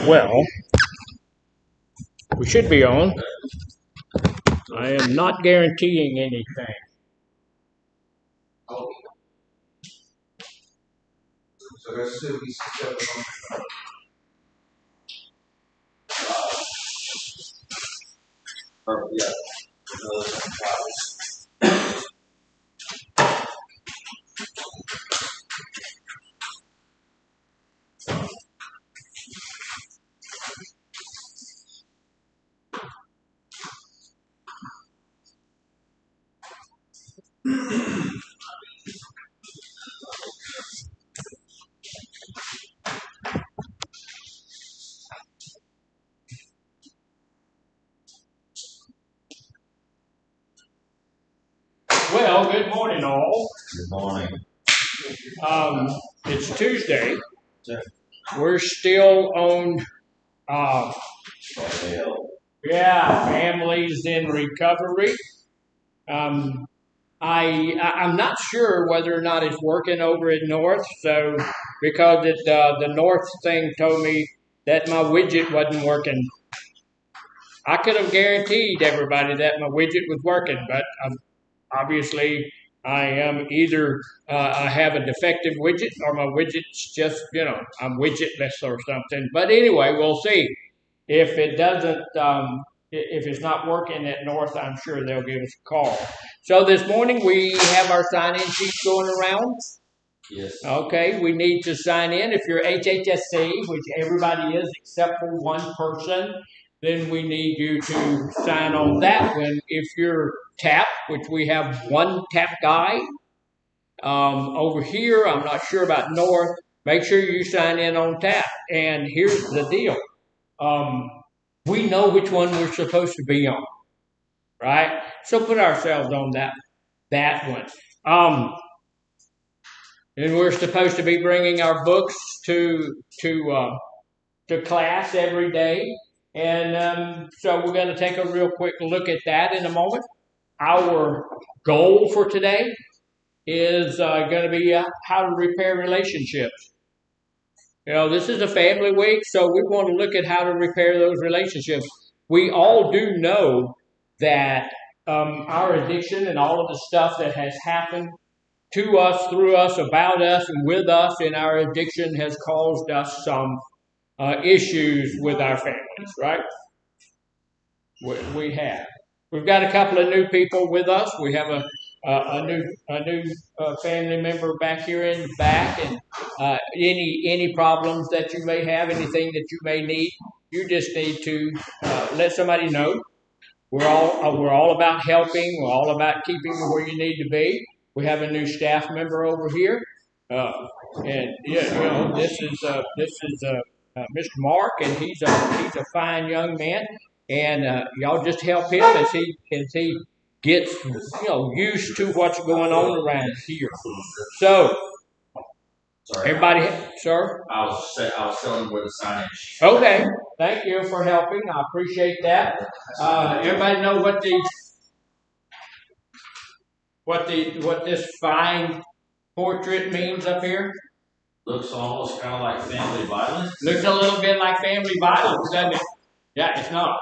Well, we should be on. I am not guaranteeing anything. Well, good morning, all. Good morning. It's Tuesday. We're still on, uh, families in recovery. Um, I'm not sure whether or not it's working over at North. So because the North thing told me that my widget wasn't working. I could have guaranteed everybody that my widget was working, but obviously I am either I have a defective widget or my widget's just I'm widgetless or something. But anyway, we'll see. If it doesn't, if it's not working at North, I'm sure they'll give us a call. So this morning we have our sign-in sheets going around. Yes. Okay, we need to sign in. If you're HHSC, which everybody is except for one person, then we need you to sign on that one. If you're TAP, which we have one TAP guy, over here, I'm not sure about North, make sure you sign in on TAP. And here's the deal. We know which one we're supposed to be on, right? So put ourselves on that one. And we're supposed to be bringing our books to class every day. And so we're going to take a real quick look at that in a moment. Our goal for today is going to be how to repair relationships. This is a family week, so we want to look at how to repair those relationships. We all do know that our addiction and all of the stuff that has happened to us, through us, about us, and with us in our addiction has caused us some issues with our families, right? We have. We've got a couple of new people with us. We have a new family member back here in the back, and any problems that you may have, anything that you may need, you just need to let somebody know. We're all about helping. We're all about keeping you where you need to be. We have a new staff member over here, and this is Mr. Mark, and he's a fine young man. And y'all just help him as he gets used to what's going on around here. So everybody, sir. I was telling where the signage. Okay, thank you for helping. I appreciate that. Everybody know what this fine portrait means up here? Looks almost kind of like family violence. Looks a little bit like family violence, doesn't it? Yeah, it's not.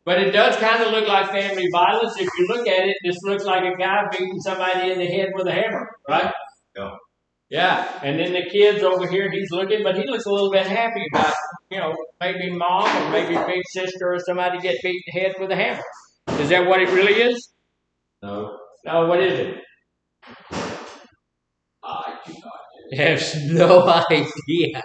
But it does kind of look like family violence. If you look at it, this looks like a guy beating somebody in the head with a hammer, right? Yeah. Yeah, and then the kids over here, he's looking, but he looks a little bit happy about, maybe mom or maybe big sister or somebody get beat in the head with a hammer. Is that what it really is? No. No, what is it? I do not. Have no idea.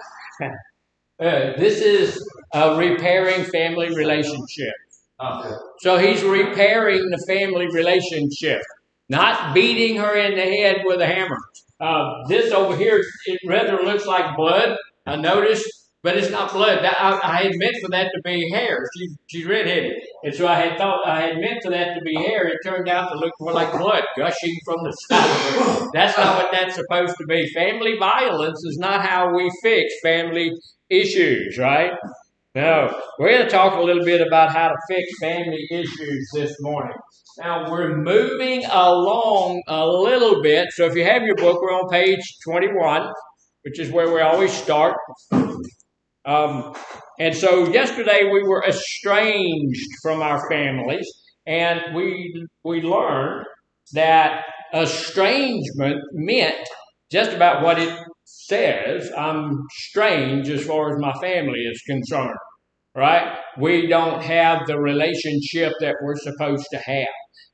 This is repairing family relationships. Okay. So he's repairing the family relationship, not beating her in the head with a hammer. This over here, it rather looks like blood, I noticed, but it's not blood. I had meant for that to be hair. She's redheaded. And so I had meant for that to be hair. It turned out to look more like blood gushing from the side. That's not what that's supposed to be. Family violence is not how we fix family issues, right? No. We're going to talk a little bit about how to fix family issues this morning. Now, we're moving along a little bit. So if you have your book, we're on page 21, which is where we always start. And so yesterday we were estranged from our families, and we learned that estrangement meant just about what it says. I'm strange as far as my family is concerned, right? We don't have the relationship that we're supposed to have.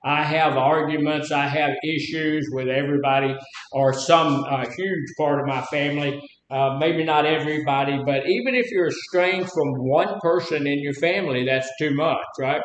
I have arguments, I have issues with everybody or some huge part of my family. Maybe not everybody, but even if you're estranged from one person in your family, that's too much, right?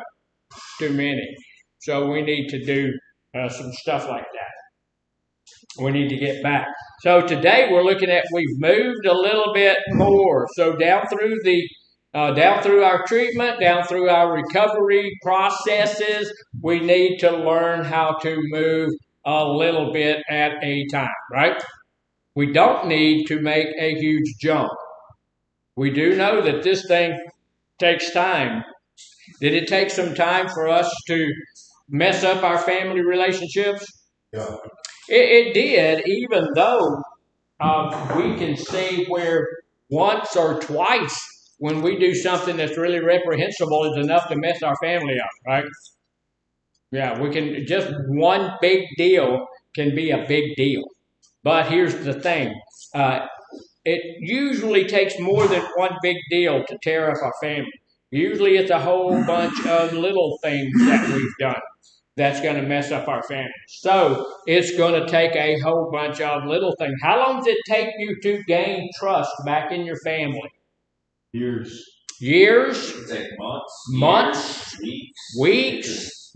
Too many. So we need to do some stuff like that. We need to get back. So today we're looking at, we've moved a little bit more. So down through our treatment, down through our recovery processes, we need to learn how to move a little bit at a time, right? We don't need to make a huge jump. We do know that this thing takes time. Did it take some time for us to mess up our family relationships? Yeah. It did, even though we can see where once or twice when we do something that's really reprehensible is enough to mess our family up, right? Yeah, we can, just one big deal can be a big deal. But here's the thing. It usually takes more than one big deal to tear up our family. Usually it's a whole bunch of little things that we've done that's going to mess up our family. So it's going to take a whole bunch of little things. How long does it take you to gain trust back in your family? Years. Years? It take months. Months? Years, weeks?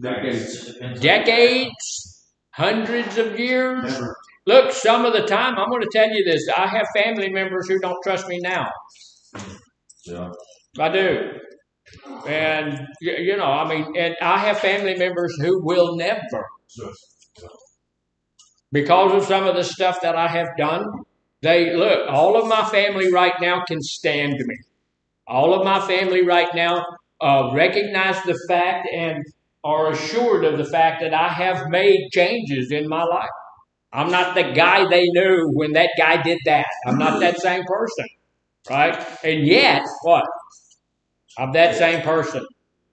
Decades? Hundreds of years? Never. Look, some of the time, I'm going to tell you this. I have family members who don't trust me now. Yeah. I do. And, and I have family members who will never because of some of the stuff that I have done. They look, all of my family right now can stand me. All of my family right now recognize the fact and are assured of the fact that I have made changes in my life. I'm not the guy they knew when that guy did that. I'm not that same person, right? And yet, what? I'm that same person.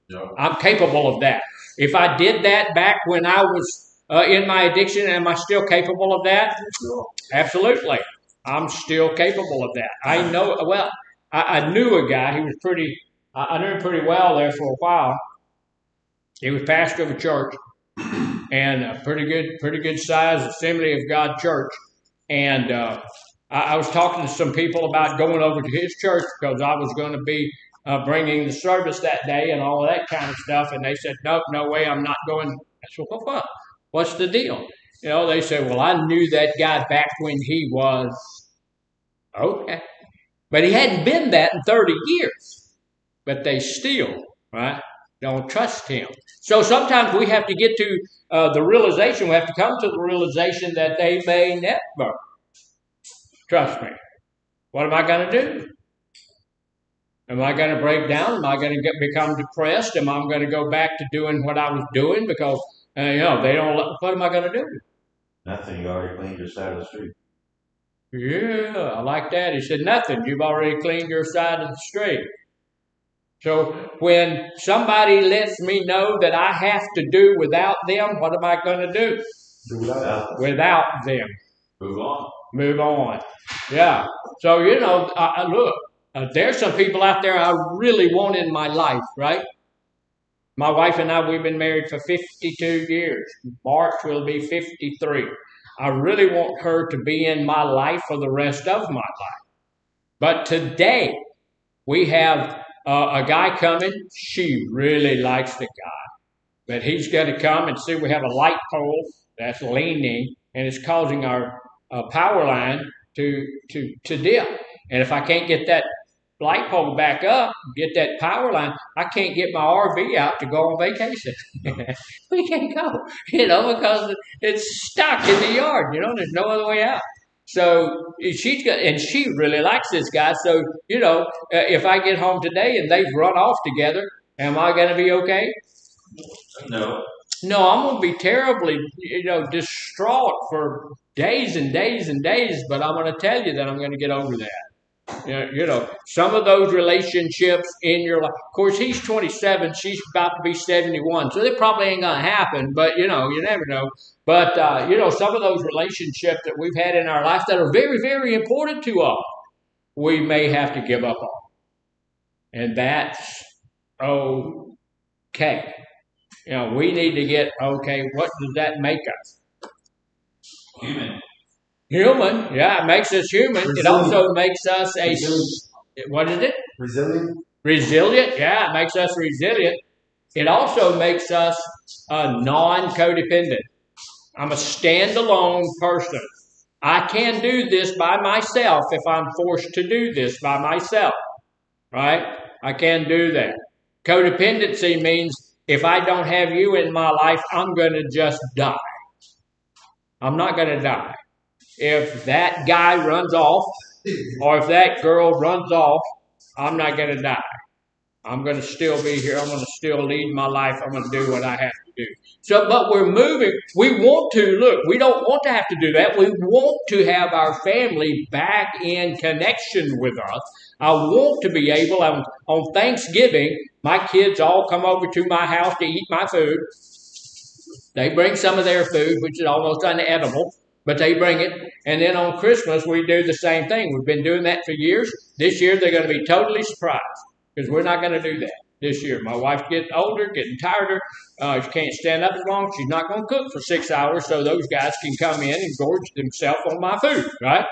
Yeah. I'm capable of that. If I did that back when I was in my addiction, am I still capable of that? Absolutely. I'm still capable of that. I know, well, I knew a guy. He was pretty, I knew him pretty well there for a while. He was pastor of a church and a pretty good size Assembly of God church. And I was talking to some people about going over to his church because I was going to be bringing the service that day and all of that kind of stuff. And they said, nope, no way, I'm not going. I said, well, what? What's the deal? You know, they said, well, I knew that guy back when he was okay. But he hadn't been that in 30 years. But they still, right, don't trust him. So sometimes we have to get to the realization, we have to come to the realization that they may never trust me. What am I going to do? Am I going to break down? Am I going to become depressed? Am I going to go back to doing what I was doing because, they don't, what am I going to do? Nothing. You already cleaned your side of the street. Yeah, I like that. He said, nothing. You've already cleaned your side of the street. So when somebody lets me know that I have to do without them, what am I going to do? Without them. Move on. Move on. Yeah. So, look, there's some people out there I really want in my life, right? My wife and I, we've been married for 52 years. March will be 53. I really want her to be in my life for the rest of my life. But today, we have a guy coming. She really likes the guy. But he's going to come and see we have a light pole that's leaning and it's causing our power line to dip. And if I can't get that light pole back up, get that power line, I can't get my RV out to go on vacation. We can't go, because it's stuck in the yard. There's no other way out. So she really likes this guy. So, if I get home today and they've run off together, am I going to be okay? No. No, I'm going to be terribly, distraught for days and days and days. But I'm going to tell you that I'm going to get over that. Some of those relationships in your life. Of course, he's 27. She's about to be 71. So it probably ain't going to happen. But, you never know. But, some of those relationships that we've had in our life that are very, very important to us, we may have to give up on. And that's okay. We need to get, okay, what does that make us? Human, yeah, it makes us human. Resilient. It also makes us what is it? Resilient. Resilient, yeah, it makes us resilient. It also makes us non-codependent. I'm a standalone person. I can do this by myself if I'm forced to do this by myself, right? I can do that. Codependency means if I don't have you in my life, I'm going to just die. I'm not going to die. If that guy runs off or if that girl runs off, I'm not going to die. I'm going to still be here. I'm going to still lead my life. I'm going to do what I have to do. So, but we're moving. We want to, look, we don't want to have to do that. We want to have our family back in connection with us. I want to be able, on Thanksgiving, my kids all come over to my house to eat my food. They bring some of their food, which is almost unedible. But they bring it. And then on Christmas, we do the same thing. We've been doing that for years. This year, they're going to be totally surprised because we're not going to do that this year. My wife's getting older, getting tireder. She can't stand up as long. She's not going to cook for 6 hours so those guys can come in and gorge themselves on my food, right?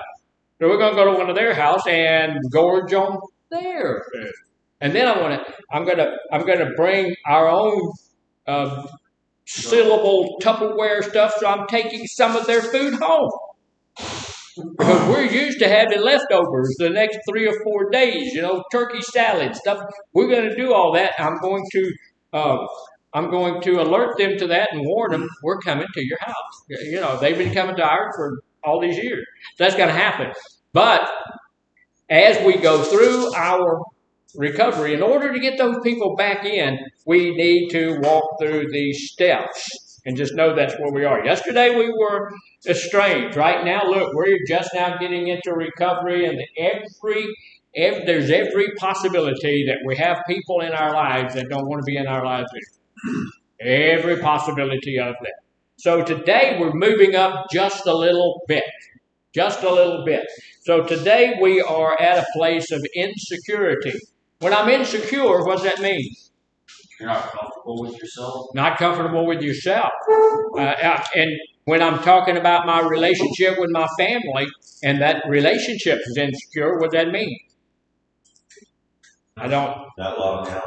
So we're going to go to one of their house and gorge on their food. And then I'm going to bring our own syllable Tupperware stuff, so I'm taking some of their food home. Because we're used to having leftovers the next 3 or 4 days, turkey salad, stuff. We're going to do all that. I'm going to I'm going to alert them to that and warn them we're coming to your house. They've been coming to ours for all these years. That's going to happen. But as we go through our recovery, in order to get those people back in, we need to walk through these steps and just know that's where we are. Yesterday we were estranged. Right now, look, we're just now getting into recovery, and there's every possibility that we have people in our lives that don't want to be in our lives anymore. Every possibility of that. So today we're moving up just a little bit. Just a little bit. So today we are at a place of insecurity. When I'm insecure, what does that mean? You're not comfortable with yourself. Not comfortable with yourself. And when I'm talking about my relationship with my family, and that relationship is insecure, what does that mean? I don't. Not locked down.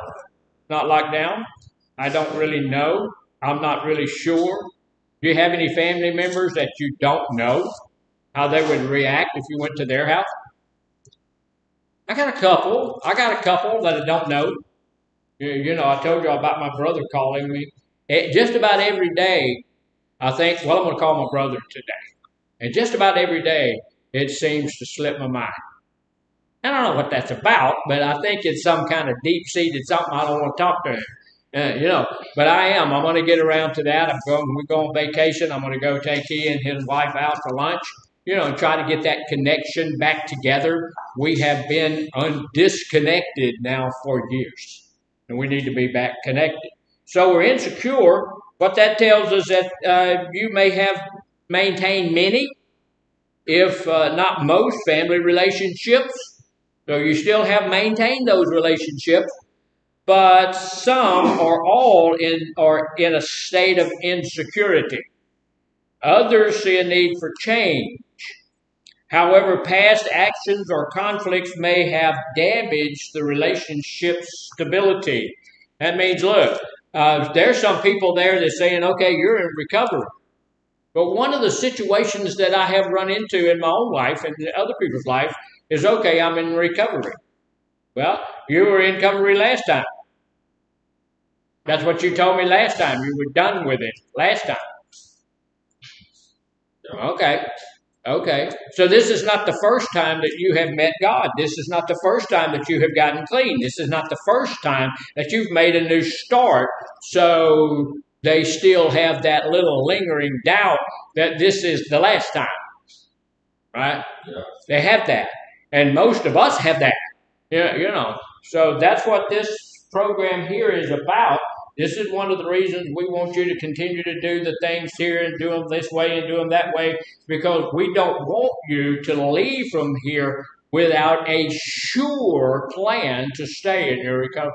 Not locked down. I don't really know. I'm not really sure. Do you have any family members that you don't know how they would react if you went to their house? I got a couple that I don't know. I told you about my brother calling me. Just about every day, I think, I'm going to call my brother today. And just about every day, it seems to slip my mind. I don't know what that's about, but I think it's some kind of deep-seated something. I don't want to talk to him. But I am. I'm going to get around to that. We go on vacation. I'm going to go take he and his wife out for lunch. And try to get that connection back together. We have been disconnected now for years, and we need to be back connected. So we're insecure. What that tells us that you may have maintained many, if not most, family relationships. So you still have maintained those relationships, but some or all are in a state of insecurity. Others see a need for change. However, past actions or conflicts may have damaged the relationship's stability. That means, look, there's some people there that's saying, okay, you're in recovery. But one of the situations that I have run into in my own life and in other people's life is, okay, I'm in recovery. Well, you were in recovery last time. That's what you told me last time. You were done with it last time. Okay. So this is not the first time that you have met God. This is not the first time that you have gotten clean. This is not the first time that you've made a new start. So they still have that little lingering doubt that this is the last time. Right? Yeah. They have that. And most of us have that. So that's what this program here is about. This is one of the reasons we want you to continue to do the things here and do them this way and do them that way, because we don't want you to leave from here without a sure plan to stay in your recovery.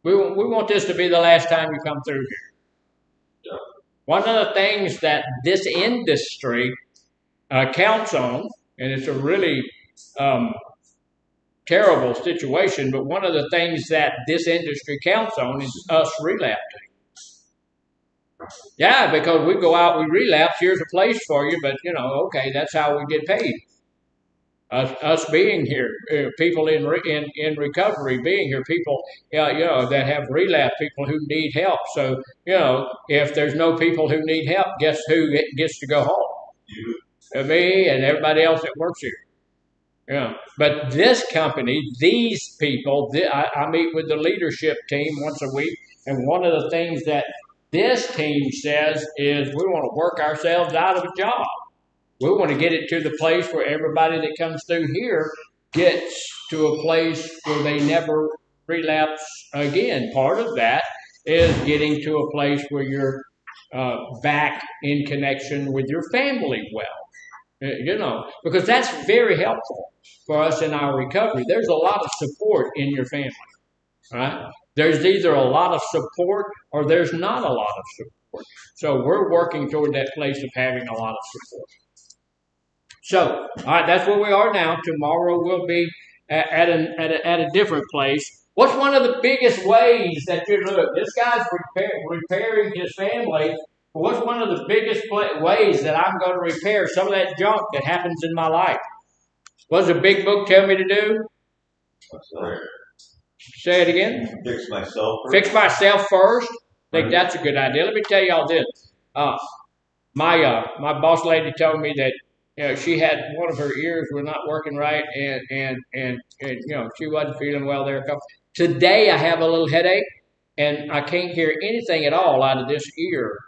We want this to be the last time you come through here. Yeah. One of the things that this industry counts on, and it's a really terrible situation, but one of the things that this industry counts on is us relapsing. Yeah, because we go out, we relapse, here's a place for you, but okay, that's how we get paid. Us being here, people in recovery being here, people that have relapse, people who need help. So if there's no people who need help, guess who gets to go home? You. Me and everybody else that works here. Yeah, but this company, these people, I meet with the leadership team once a week, and one of the things that this team says is we want to work ourselves out of a job. We want to get it to the place where everybody that comes through here gets to a place where they never relapse again. Part of that is getting to a place where you're back in connection with your family well. Because that's very helpful for us in our recovery. There's a lot of support in your family, right? There's either a lot of support or there's not a lot of support. So we're working toward that place of having a lot of support. So, all right, that's where we are now. Tomorrow we'll be at a different place. What's one of the biggest ways that you look? This guy's repairing his family. What's one of the biggest ways that I'm going to repair some of that junk that happens in my life? What does the big book tell me to do? Prayer. Say it again. Fix myself first. Fix myself first. I think Right. that's a good idea. Let me tell y'all this. My boss lady told me that she had one of her ears were not working right, and she wasn't feeling well there. Today I have a little headache, and I can't hear anything at all out of this ear.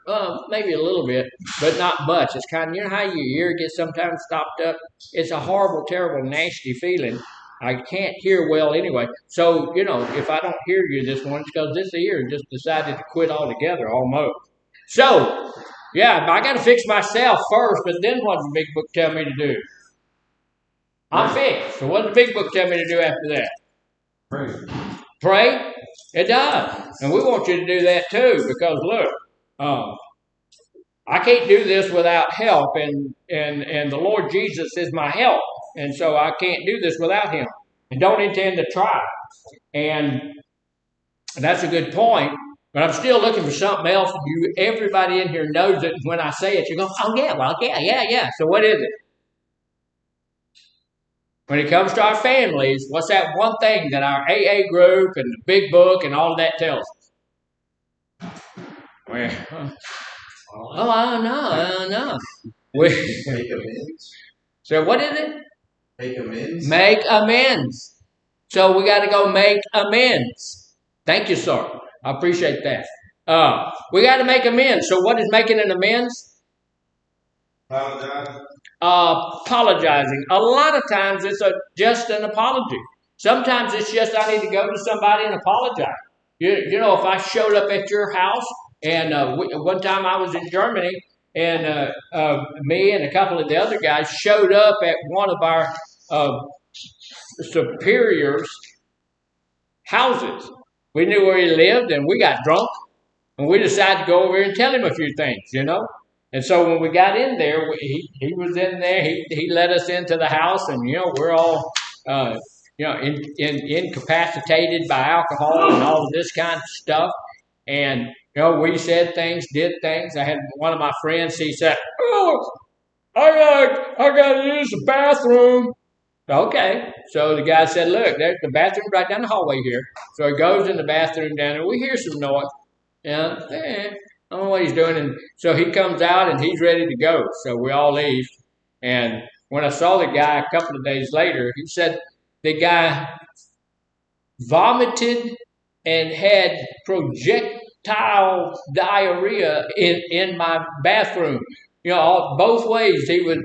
Maybe a little bit, but not much. It's kind of, you know how your ear gets sometimes stopped up? It's a horrible, terrible, nasty feeling. I can't hear well anyway. So, if I don't hear you this morning, it's because this ear just decided to quit altogether almost. So, yeah, I got to fix myself first, but then what does the big book tell me to do? I'm fixed. So what does the big book tell me to do after that? Pray. Pray? It does. And we want you to do that too, because look, I can't do this without help, and the Lord Jesus is my help. And so I can't do this without him. And don't intend to try. And that's a good point. But I'm still looking for something else. Everybody in here knows it. When I say it, you go, oh, yeah, well, yeah. So what is it? When it comes to our families, what's that one thing that our AA group and the big book and all of that tells us? Well, I know. Make amends. So what is it? Make amends. Make amends. So we got to go make amends. Thank you, sir. I appreciate that. We got to make amends. So what is making an amends? Apologizing. A lot of times it's just an apology. Sometimes it's just I need to go to somebody and apologize. If I showed up at your house, and one time I was in Germany, and me and a couple of the other guys showed up at one of our superiors' houses. We knew where he lived, and we got drunk, and we decided to go over and tell him a few things, And so when we got in there, he was in there. He let us into the house, and we're all incapacitated by alcohol and all of this kind of stuff. And we said things, did things. I had one of my friends. He said, "Oh, I got to use the bathroom." Okay. So the guy said, "Look, there's the bathroom right down the hallway here." So he goes in the bathroom down there. We hear some noise. I don't know what he's doing. And so he comes out and he's ready to go. So we all leave. And when I saw the guy a couple of days later, he said the guy vomited and had projectile diarrhea in my bathroom. Both ways it was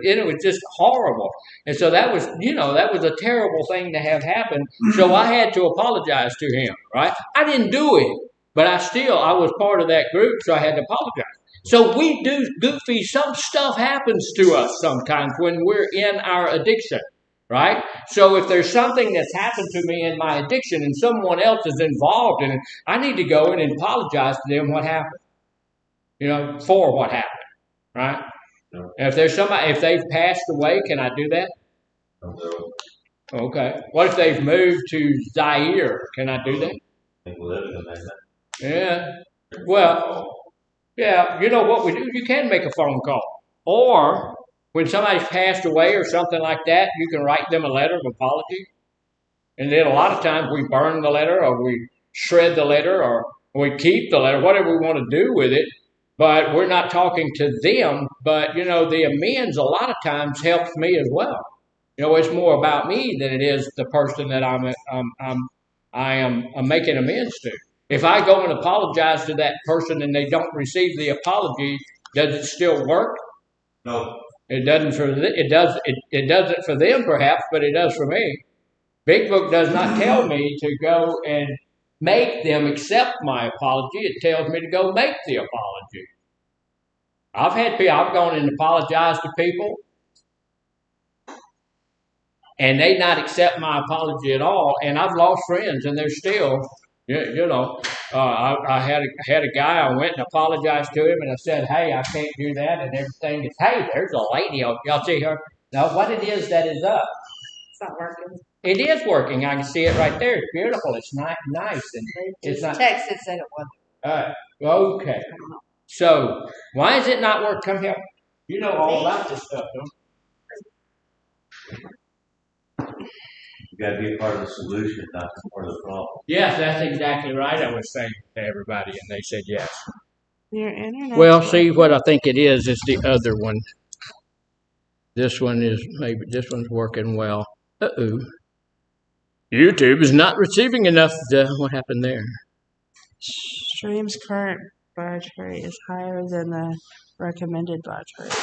just horrible. And so that was a terrible thing to have happen. So I had to apologize to him, right? I didn't do it, but I was part of that group, so I had to apologize. So we do goofy, some stuff happens to us sometimes when we're in our addiction, right? So if there's something that's happened to me in my addiction and someone else is involved in it, I need to go in and apologize to them what happened, for what happened. Right? No. If there's somebody, if they've passed away, can I do that? No. Okay. What if they've moved to Zaire? Can I do that? Yeah. Well, yeah. You know what we do? You can make a phone call, or when somebody's passed away or something like that, you can write them a letter of apology. And then a lot of times we burn the letter, or we shred the letter, or we keep the letter, whatever we want to do with it. But we're not talking to them. But, the amends a lot of times helps me as well. It's more about me than it is the person that I am making amends to. If I go and apologize to that person and they don't receive the apology, does it still work? No. It doesn't it doesn't for them perhaps, but it does for me. Big Book does not tell me to go and make them accept my apology. It tells me to go make the apology. I've gone and apologized to people, and they not accept my apology at all, and I've lost friends, and they're still, I had a guy, I went and apologized to him, and I said, hey, I can't do that, and everything. Hey, there's a lady, y'all see her? Now, what it is that is up? It's not working. It is working. I can see it right there. It's beautiful. It's nice. And it's not. Texted said it wasn't. Okay. So why is it not working? Come here. You know all about this stuff, don't you? You gotta be a part of the solution, not part of the problem. Yes, that's exactly right. I was saying to everybody, and they said yes. Your internet. Well, see, what I think it is the other one. This one is maybe this one's working well. Uh-oh. YouTube is not receiving enough. What happened there? Stream's current batch rate is higher than the recommended batch rate.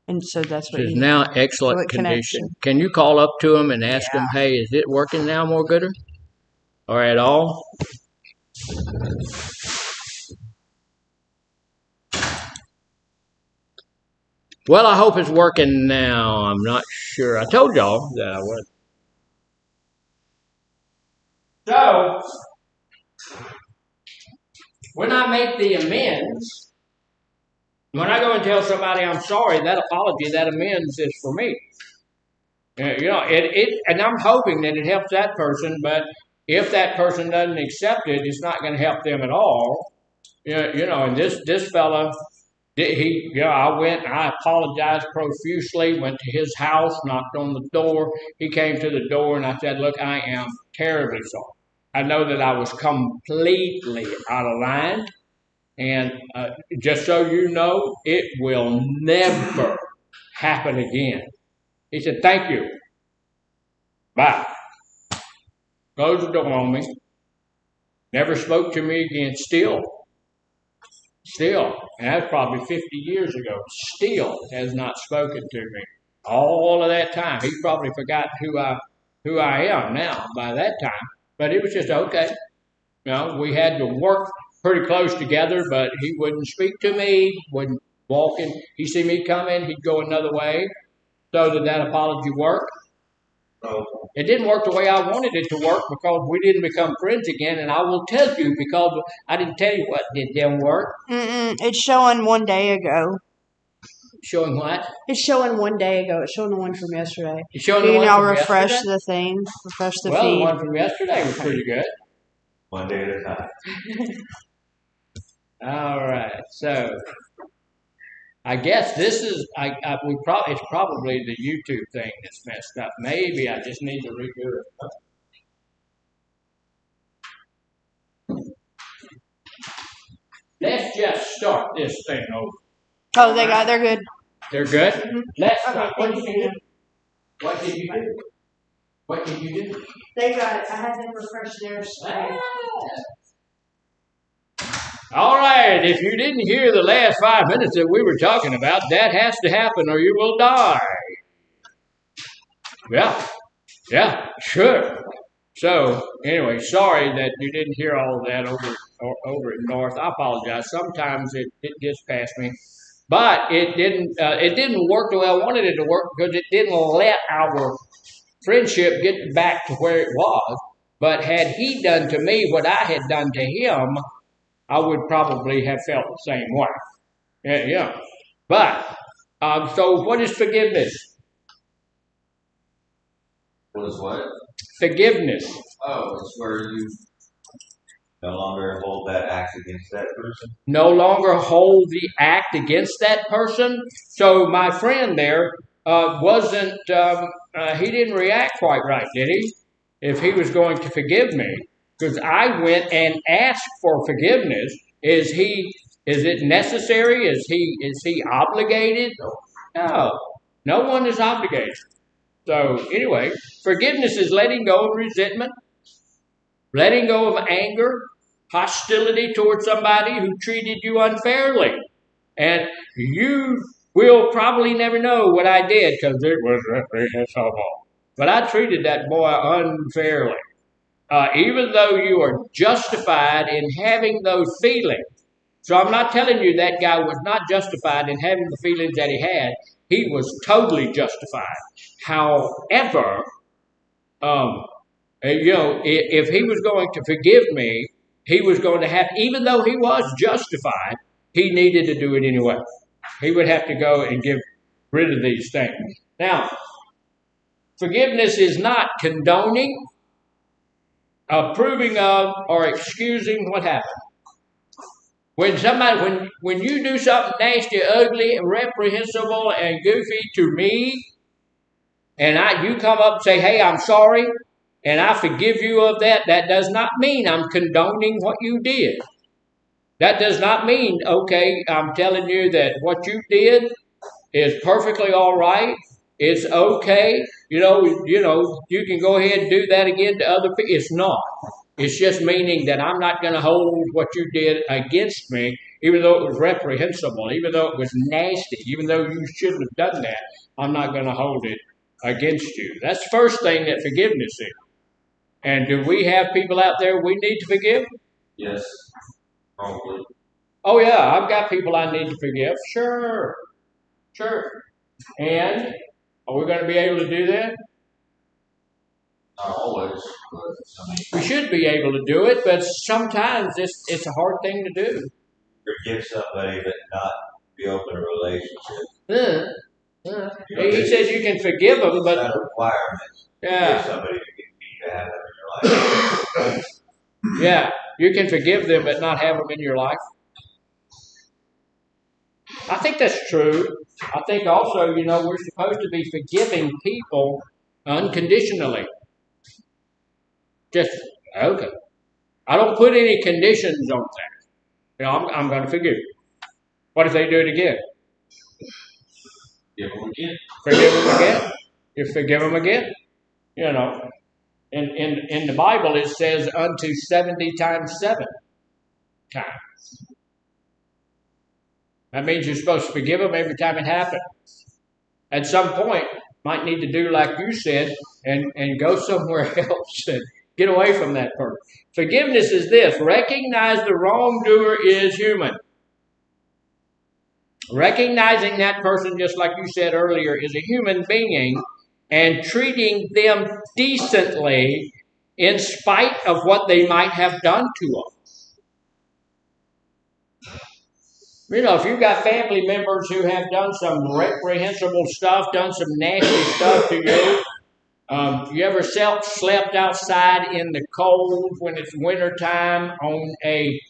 And so that's what It is now excellent condition. Can you call up to them and ask them, hey, is it working now more gooder? Or at all? Well, I hope it's working now. I'm not sure. I told y'all that I would. So, when I make the amends, when I go and tell somebody I'm sorry, that apology, that amends is for me. You know, and I'm hoping that it helps that person, but if that person doesn't accept it, it's not going to help them at all. You know, and this fella, I went, I apologized profusely, went to his house, knocked on the door. He came to the door, and I said, look, I am terribly sorry. I know that I was completely out of line, and just so you know, it will never happen again. He said, thank you. Bye. Closed the door on me. Never spoke to me again. Still. And that's probably 50 years ago. Still has not spoken to me. All of that time. He probably forgot who I am now by that time. But it was just okay. You know, we had to work pretty close together, but he wouldn't speak to me, wouldn't walk in. He'd see me coming, he'd go another way. So did that apology work? No. It didn't work the way I wanted it to work because we didn't become friends again, and I will tell you because I didn't tell you what didn't work. It's showing 1 day ago. Showing what? It's showing 1 day ago. It's showing the one from yesterday. It's showing Do the you one now from refresh yesterday? the thing? Refresh the Well, feed. the one from yesterday was pretty good. 1 day at a time. All right, so I guess this is it's probably the YouTube thing that's messed up. Maybe I just need to redo it. Let's just start this thing over. Oh, they're good. They're good? Mm-hmm. Let's Okay, start. What thank did you do? What did you do? What did you do? They got it. I had them refresh theirs. All right, if you didn't hear the last 5 minutes that we were talking about, that has to happen or you will die. Yeah, sure. So, anyway, sorry that you didn't hear all of that over at North. I apologize. Sometimes it gets past me. But it didn't work the way I wanted it to work because it didn't let our friendship get back to where it was. But had he done to me what I had done to him, I would probably have felt the same way. Yeah. But, so what is forgiveness? What is what? Forgiveness. Oh, it's where you no longer hold that act against that person. No longer hold the act against that person. So my friend there he didn't react quite right, did he? If he was going to forgive me. Because I went and asked for forgiveness. Is it necessary? Is he obligated? No. No one is obligated. So anyway, forgiveness is letting go of resentment, letting go of anger, hostility towards somebody who treated you unfairly. And you will probably never know what I did because it was really awful. But I treated that boy unfairly. Even though you are justified in having those feelings. So I'm not telling you that guy was not justified in having the feelings that he had. He was totally justified. However, if he was going to forgive me, he was going to have, even though he was justified, he needed to do it anyway. He would have to go and get rid of these things. Now, forgiveness is not condoning, approving of, or excusing what happened. When you do something nasty, ugly, reprehensible, and goofy to me, and you come up and say, hey, I'm sorry, and I forgive you of that, that does not mean I'm condoning what you did. That does not mean, okay, I'm telling you that what you did is perfectly all right. It's okay. You can go ahead and do that again to other people. It's not. It's just meaning that I'm not going to hold what you did against me, even though it was reprehensible, even though it was nasty, even though you shouldn't have done that. I'm not going to hold it against you. That's the first thing that forgiveness is. And do we have people out there we need to forgive? Yes, probably. Oh, yeah, I've got people I need to forgive. Sure. And are we going to be able to do that? Not always, but We should be able to do it, but sometimes it's a hard thing to do. forgive somebody but not be open to relationship. He says you can forgive them, It's but not a requirement to yeah, forgive somebody to have them in your life. yeah, you can forgive them, but not have them in your life. I think that's true. I think also, we're supposed to be forgiving people unconditionally. Just okay. I don't put any conditions on that. I'm going to forgive you. What if they do it again? Give them again. Forgive them again. You forgive them again. In the Bible it says unto 70 times 7 times. That means you're supposed to forgive them every time it happens. At some point, might need to do like you said and go somewhere else and get away from that person. Forgiveness is this: recognize the wrongdoer is human. Recognizing that person, just like you said earlier, is a human being and treating them decently in spite of what they might have done to us. If you've got family members who have done some reprehensible stuff, done some nasty stuff to you, you ever slept outside in the cold when it's wintertime on a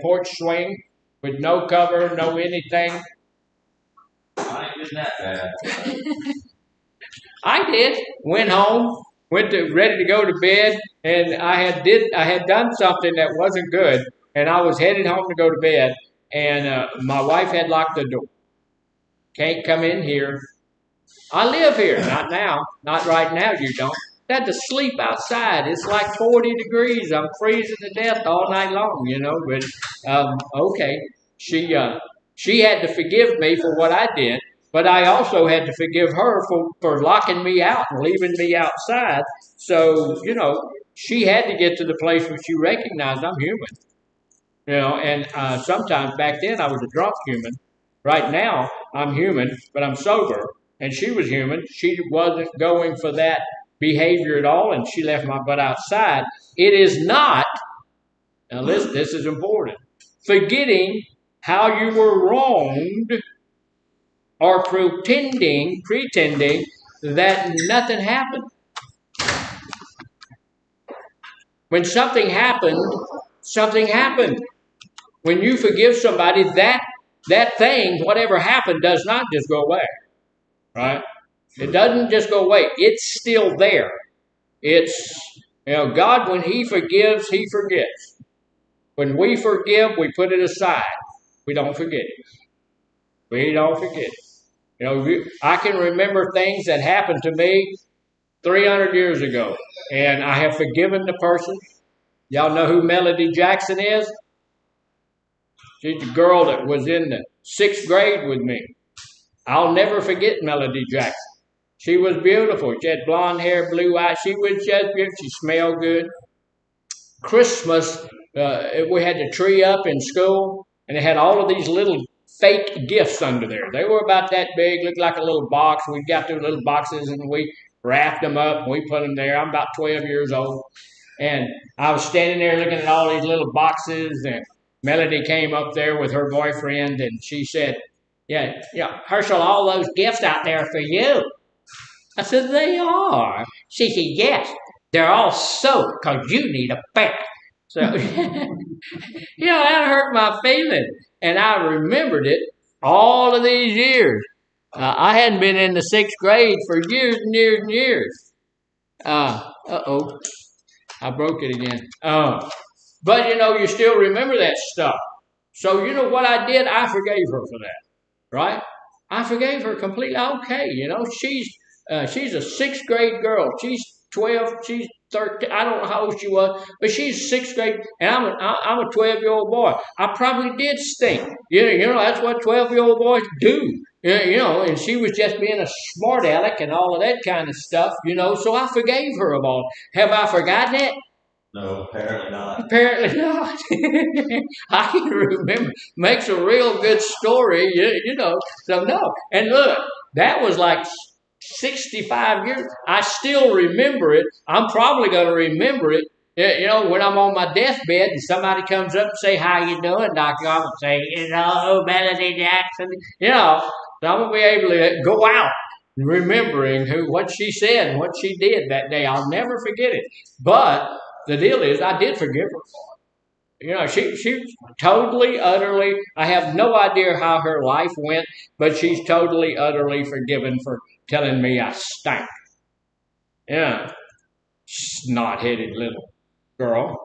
porch swing with no cover, no anything? I ain't been that bad. I did. Went home, ready to go to bed, and I had done something that wasn't good, and I was headed home to go to bed, and my wife had locked the door. Can't come in here. I live here. Not now. Not right now. You don't. I had to sleep outside. It's like 40 degrees. I'm freezing to death all night long. But okay. She had to forgive me for what I did. But I also had to forgive her for locking me out and leaving me outside. So, she had to get to the place where she recognized I'm human. And sometimes back then I was a drunk human. Right now I'm human, but I'm sober. And she was human. She wasn't going for that behavior at all, and she left my butt outside. It is not, now listen, this is important, forgetting how you were wronged or pretending that nothing happened. When something happened, something happened. When you forgive somebody, that thing, whatever happened, does not just go away. Right? It doesn't just go away. It's still there. It's, God, when He forgives, He forgets. When we forgive, we put it aside. We don't forget it. We don't forget it. I can remember things that happened to me 300 years ago, and I have forgiven the person. Y'all know who Melody Jackson is? She's the girl that was in the 6th grade with me. I'll never forget Melody Jackson. She was beautiful. She had blonde hair, blue eyes. She was just beautiful. She smelled good. Christmas, we had the tree up in school, and it had all of these little fake gifts under there. They were about that big, looked like a little box. We got those little boxes, and we wrapped them up, and we put them there. I'm about 12 years old, and I was standing there looking at all these little boxes, and Melody came up there with her boyfriend, and she said, yeah, Herschel, all those gifts out there for you. I said, they are. She said, yes, they're all soaked because you need a bath. So, that hurt my feelings. And I remembered it all of these years. I hadn't been in the sixth grade for years and years and years. Oh, I broke it again. But you still remember that stuff. So you know what I did? I forgave her for that, right? I forgave her completely. Okay, she's a sixth grade girl. She's 12. She's 13. I don't know how old she was, but she's sixth grade, and I'm a 12-year-old boy. I probably did stink. That's what 12-year-old boys do. And she was just being a smart aleck and all of that kind of stuff. So I forgave her of all. Have I forgotten it? No, apparently not. Apparently not. I can remember. Makes a real good story, So no. And look, that was like 65 years. I still remember it. I'm probably going to remember it. When I'm on my deathbed and somebody comes up and say, "How you doing, Doctor?" I'm going to say, Melody Jackson. So I'm going to be able to go out remembering what she said and what she did that day. I'll never forget it. But the deal is, I did forgive her. She totally, utterly, I have no idea how her life went, but she's totally, utterly forgiven for telling me I stank. Yeah, snot-headed little girl.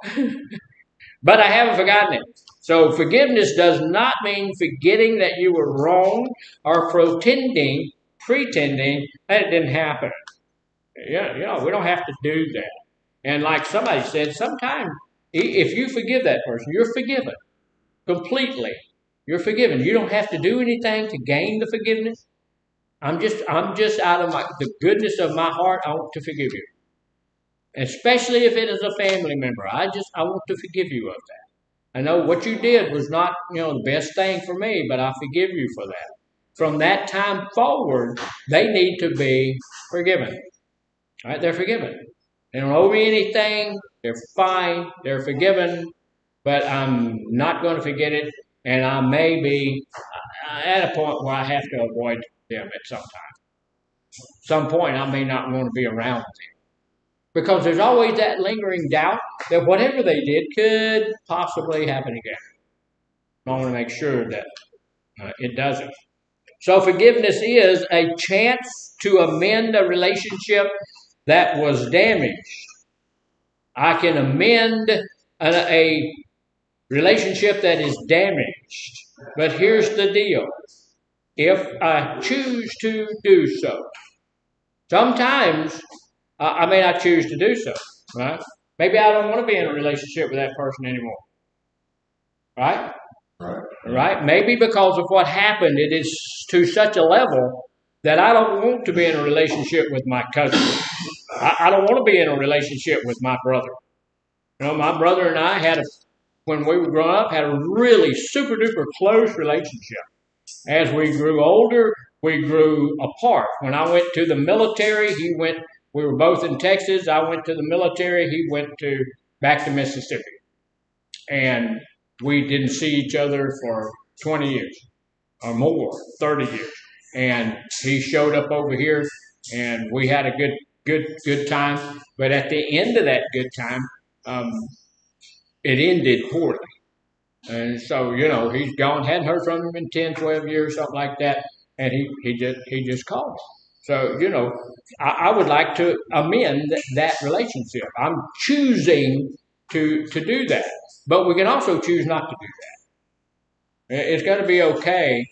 But I haven't forgotten it. So forgiveness does not mean forgetting that you were wrong or pretending that it didn't happen. Yeah, we don't have to do that. And like somebody said, sometimes if you forgive that person, you're forgiven completely. You're forgiven. You don't have to do anything to gain the forgiveness. I'm just out of the goodness of my heart, I want to forgive you. Especially if it is a family member. I want to forgive you of that. I know what you did was not, the best thing for me, but I forgive you for that. From that time forward, they need to be forgiven. All right, they're forgiven. They don't owe me anything. They're fine. They're forgiven. But I'm not going to forget it. And I may be at a point where I have to avoid them at some time. Some point I may not want to be around them. Because there's always that lingering doubt that whatever they did could possibly happen again. I want to make sure that it doesn't. So forgiveness is a chance to amend a relationship that was damaged. I can amend a relationship that is damaged. But here's the deal. If I choose to do so, sometimes I may not choose to do so, right? Maybe I don't want to be in a relationship with that person anymore, right? Right? Maybe because of what happened, it is to such a level that I don't want to be in a relationship with my cousin. I don't want to be in a relationship with my brother. My brother and I when we were growing up, had a really super duper close relationship. As we grew older, we grew apart. When I went to the military, we were both in Texas. I went to the military. He went back to Mississippi. And we didn't see each other for 20 years or more, 30 years. And he showed up over here and we had a good time. But at the end of that good time, it ended poorly. And so, he's gone, hadn't heard from him in 10, 12 years, something like that. And he just called me. So, I would like to amend that relationship. I'm choosing to do that. But we can also choose not to do that. It's going to be okay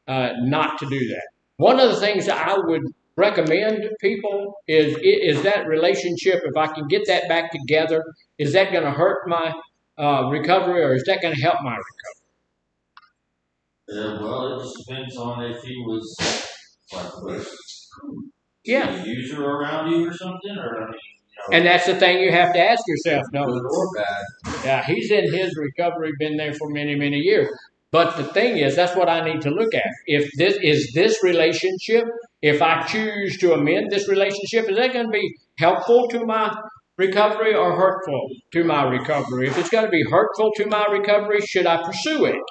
not to do that. One of the things that I would recommend to people is that relationship, if I can get that back together, is that going to hurt my recovery or is that going to help my recovery? Well, it just depends on if he was like Yeah. a user around you or something, or and that's the thing you have to ask yourself, no? Good or bad. Yeah, he's in his recovery, been there for many, many years. But the thing is, that's what I need to look at. If this relationship, if I choose to amend this relationship, is that going to be helpful to my recovery or hurtful to my recovery? If it's going to be hurtful to my recovery, should I pursue it?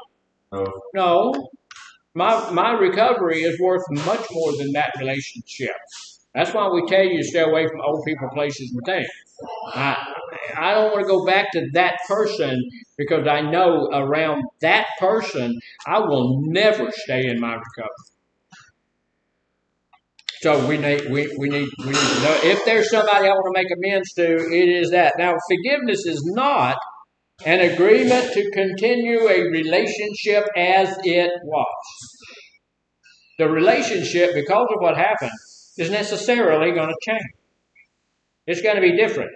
No. My recovery is worth much more than that relationship. That's why we tell you to stay away from old people, places, and things. I don't want to go back to that person because I know around that person I will never stay in my recovery. So we need to know if there's somebody I want to make amends to, it is that. Now, forgiveness is not an agreement to continue a relationship as it was. The relationship, because of what happened, is necessarily going to change. It's going to be different.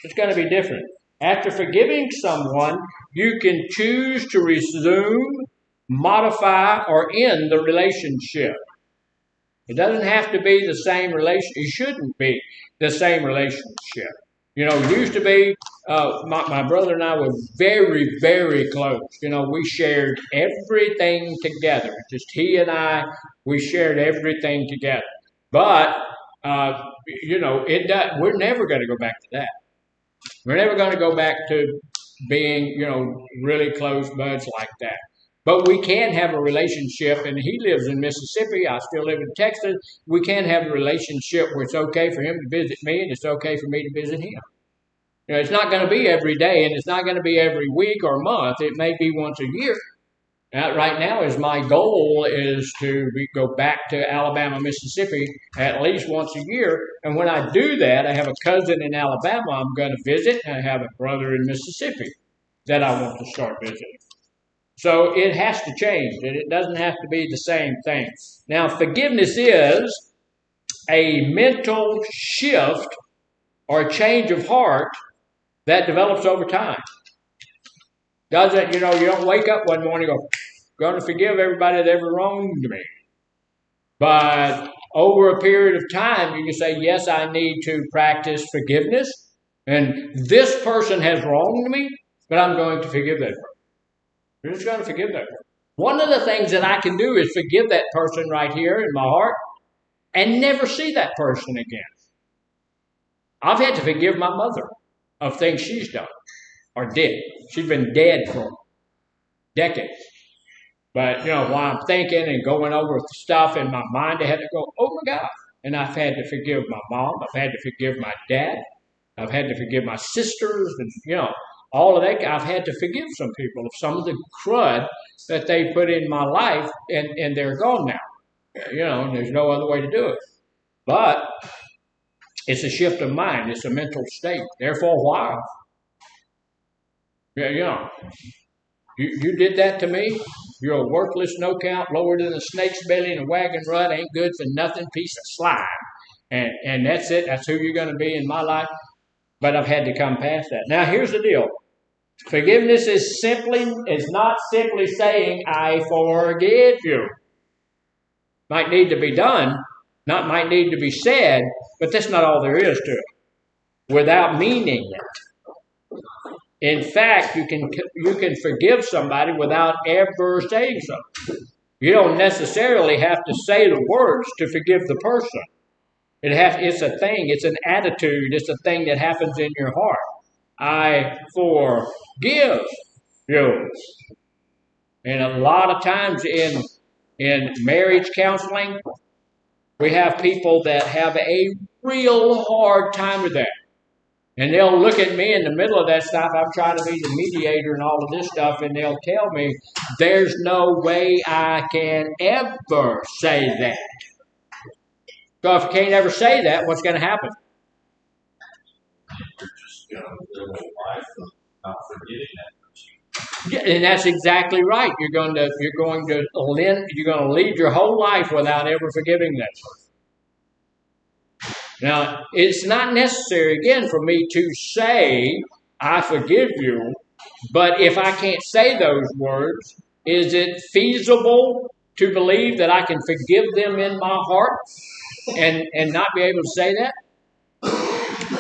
It's going to be different. After forgiving someone, you can choose to resume, modify, or end the relationship. It doesn't have to be the same relation. It shouldn't be the same relationship. It used to be, my brother and I were very, very close. We shared everything together. Just he and I, we shared everything together. But, we're never going to go back to that. We're never going to go back to being, really close buds like that. But we can have a relationship, and he lives in Mississippi. I still live in Texas. We can have a relationship where it's okay for him to visit me, and it's okay for me to visit him. It's not going to be every day, and it's not going to be every week or month. It may be once a year. Right now, my goal is to go back to Alabama, Mississippi at least once a year. And when I do that, I have a cousin in Alabama I'm going to visit, and I have a brother in Mississippi that I want to start visiting. So it has to change, and it doesn't have to be the same thing. Now, forgiveness is a mental shift or a change of heart that develops over time. You don't wake up one morning and go, going to forgive everybody that ever wronged me. But over a period of time, you can say, yes, I need to practice forgiveness. And this person has wronged me, but I'm going to forgive that person. I'm just going to forgive that person. One of the things that I can do is forgive that person right here in my heart and never see that person again. I've had to forgive my mother of things she's done or did. She's been dead for decades. But, while I'm thinking and going over the stuff in my mind, I had to go, oh my God. And I've had to forgive my mom. I've had to forgive my dad. I've had to forgive my sisters. And, all of that. I've had to forgive some people of some of the crud that they put in my life, and they're gone now. And there's no other way to do it. But it's a shift of mind. It's a mental state. There for a while. You did that to me. You're a worthless, no count, lower than a snake's belly in a wagon rut, ain't good for nothing, piece of slime. And that's it. That's who you're going to be in my life. But I've had to come past that. Now, here's the deal. Forgiveness is not simply saying, I forgive you. Might need to be done, might need to be said, but that's not all there is to it. Without meaning it. In fact, you can forgive somebody without ever saying something. You don't necessarily have to say the words to forgive the person. It's a thing. It's an attitude. It's a thing that happens in your heart. I forgive you. And a lot of times in marriage counseling, we have people that have a real hard time with that. And they'll look at me in the middle of that stuff. I'm trying to be the mediator and all of this stuff, and they'll tell me, there's no way I can ever say that. So if you can't ever say that, what's going to happen? You're just going to live a life of not forgetting that. Yeah, and that's exactly right. You're going to lead your whole life without ever forgiving that person. Now, it's not necessary, again, for me to say, I forgive you, but if I can't say those words, is it feasible to believe that I can forgive them in my heart and not be able to say that?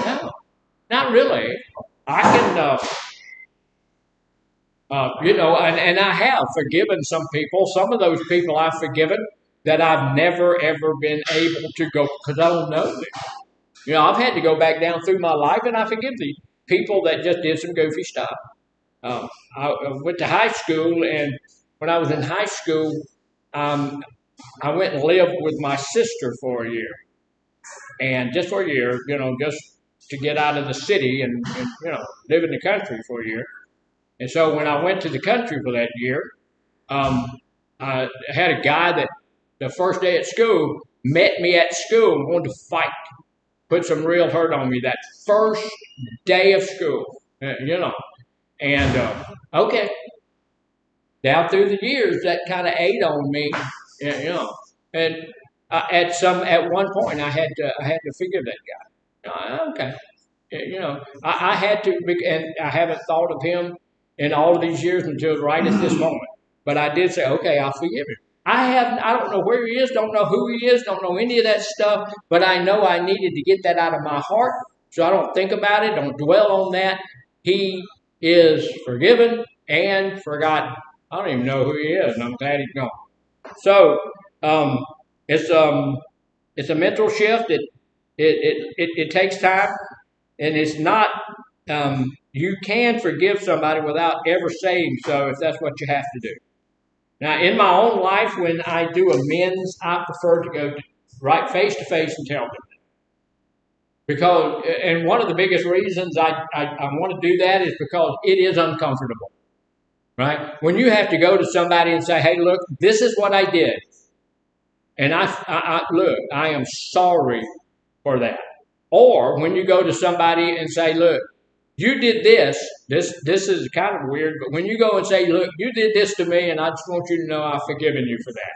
No, not really. I can, and I have forgiven some people. Some of those people I've forgiven that I've never, ever been able to go, because I don't know them. I've had to go back down through my life, and I forgive the people that just did some goofy stuff. I went to high school, and when I was in high school, I went and lived with my sister for a year. And just for a year, just to get out of the city and live in the country for a year. And so when I went to the country for that year, I had a guy that the first day at school, met me at school and wanted to fight, put some real hurt on me that first day of school, And okay, down through the years, that kind of ate on me, And at one point, I had to forgive that guy. Okay, I had to, and I haven't thought of him in all of these years until right at this moment. But I did say, okay, I'll forgive him. I don't know where he is, don't know who he is, don't know any of that stuff, but I know I needed to get that out of my heart, so I don't think about it, don't dwell on that. He is forgiven and forgotten. I don't even know who he is, and I'm glad he's gone. So it's a mental shift. It takes time, and it's not. You can forgive somebody without ever saying so if that's what you have to do. Now, in my own life, when I do amends, I prefer to go right face to face and tell them. Because, and one of the biggest reasons I want to do that is because it is uncomfortable, right? When you have to go to somebody and say, hey, look, this is what I did. And look, I am sorry for that. Or when you go to somebody and say, look, you did this is kind of weird, but when you go and say, look, you did this to me, and I just want you to know I've forgiven you for that.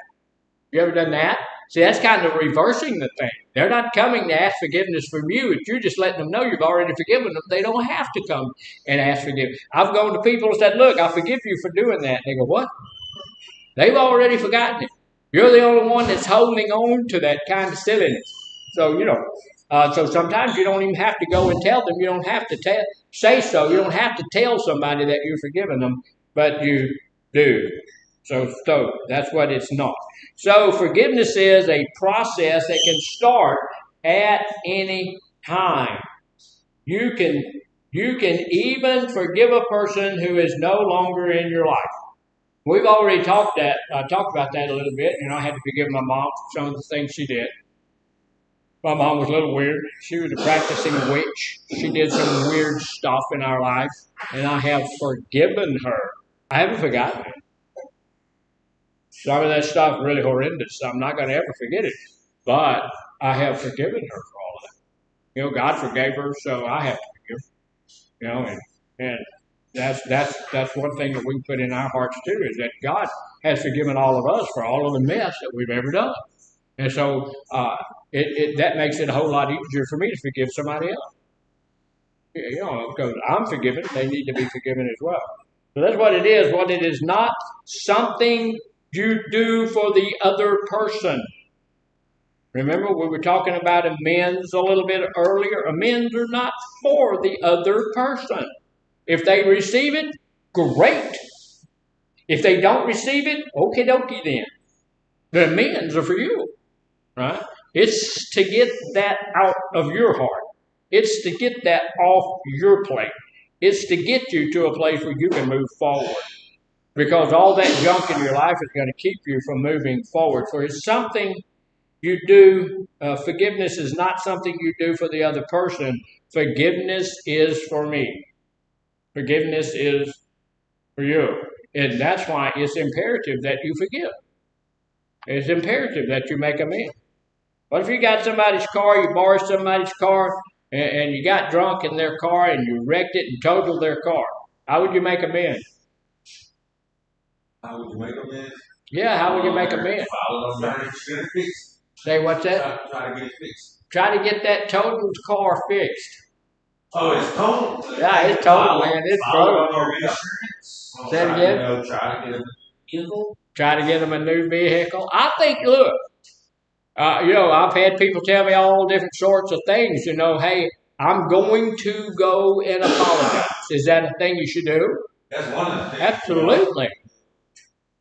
You ever done that? See, that's kind of reversing the thing. They're not coming to ask forgiveness from you. You're just letting them know you've already forgiven them. They don't have to come and ask forgiveness. I've gone to people and said, look, I forgive you for doing that. They go, what? They've already forgotten it. You're the only one that's holding on to that kind of silliness. So, so sometimes you don't even have to go and tell them. You don't have to say so. You don't have to tell somebody that you've forgiven them, but you do. So that's what it's not. So forgiveness is a process that can start at any time. You can even forgive a person who is no longer in your life. We've already talked about that a little bit. I had to forgive my mom for some of the things she did. My mom was a little weird. She was a practicing witch. She did some weird stuff in our life, and I have forgiven her. I haven't forgotten it. Some of that stuff really horrendous. I'm not going to ever forget it, but I have forgiven her for all of that. God forgave her, so I have to forgive. And that's one thing that we put in our hearts too, is that God has forgiven all of us for all of the mess that we've ever done. And so that makes it a whole lot easier for me to forgive somebody else. Because I'm forgiven, they need to be forgiven as well. So that's what it is. What it is not something you do for the other person. Remember, we were talking about amends a little bit earlier. Amends are not for the other person. If they receive it, great. If they don't receive it, okie dokie then. The amends are for you, right? It's to get that out of your heart. It's to get that off your plate. It's to get you to a place where you can move forward. Because all that junk in your life is going to keep you from moving forward. For it's something you do. Forgiveness is not something you do for the other person. Forgiveness is for me. Forgiveness is for you. And that's why it's imperative that you forgive. It's imperative that you make amends. What if you got somebody's car, you borrowed somebody's car, and you got drunk in their car and you wrecked it and totaled their car? How would you make amends? How would you make amends? Yeah, how would you make amends? Say what's that? Try to get it fixed. Try to get that totaled car fixed. Oh, it's totaled? Yeah, it's totaled, man. It's broke. Say it again. Try to get them a new vehicle. I think, look, I've had people tell me all different sorts of things. Hey, I'm going to go and apologize. Is that a thing you should do? That's one of the things. Absolutely.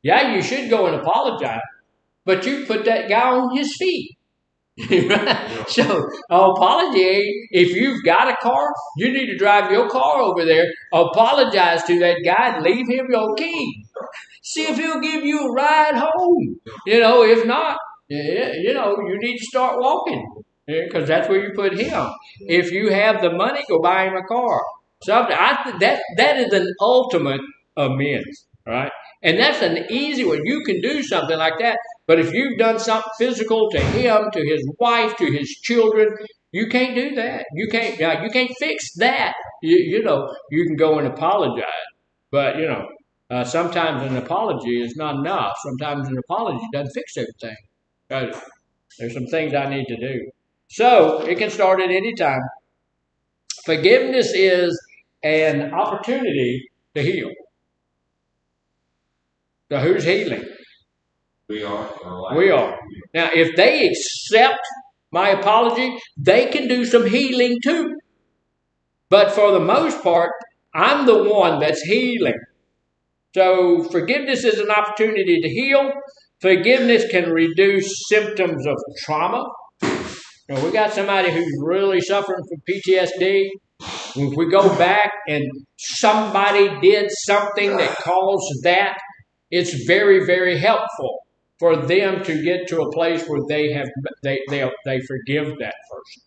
Yeah, you should go and apologize, but you put that guy on his feet. Right? So, apology, if you've got a car, you need to drive your car over there, apologize to that guy, and leave him your key. See if he'll give you a ride home. If not, you need to start walking, because that's where you put him. If you have the money, go buy him a car. Something that is an ultimate amends, right? And that's an easy one. You can do something like that. But if you've done something physical to him, to his wife, to his children, you can't do that. You can't fix that. You can go and apologize, but sometimes an apology is not enough. Sometimes an apology doesn't fix everything. There's some things I need to do. So it can start at any time. Forgiveness is an opportunity to heal. So who's healing? We are. We are. Now, if they accept my apology, they can do some healing too. But for the most part, I'm the one that's healing. So forgiveness is an opportunity to heal. Forgiveness can reduce symptoms of trauma. We got somebody who's really suffering from PTSD. If we go back and somebody did something that caused that, it's very, very helpful for them to get to a place where they forgive that person.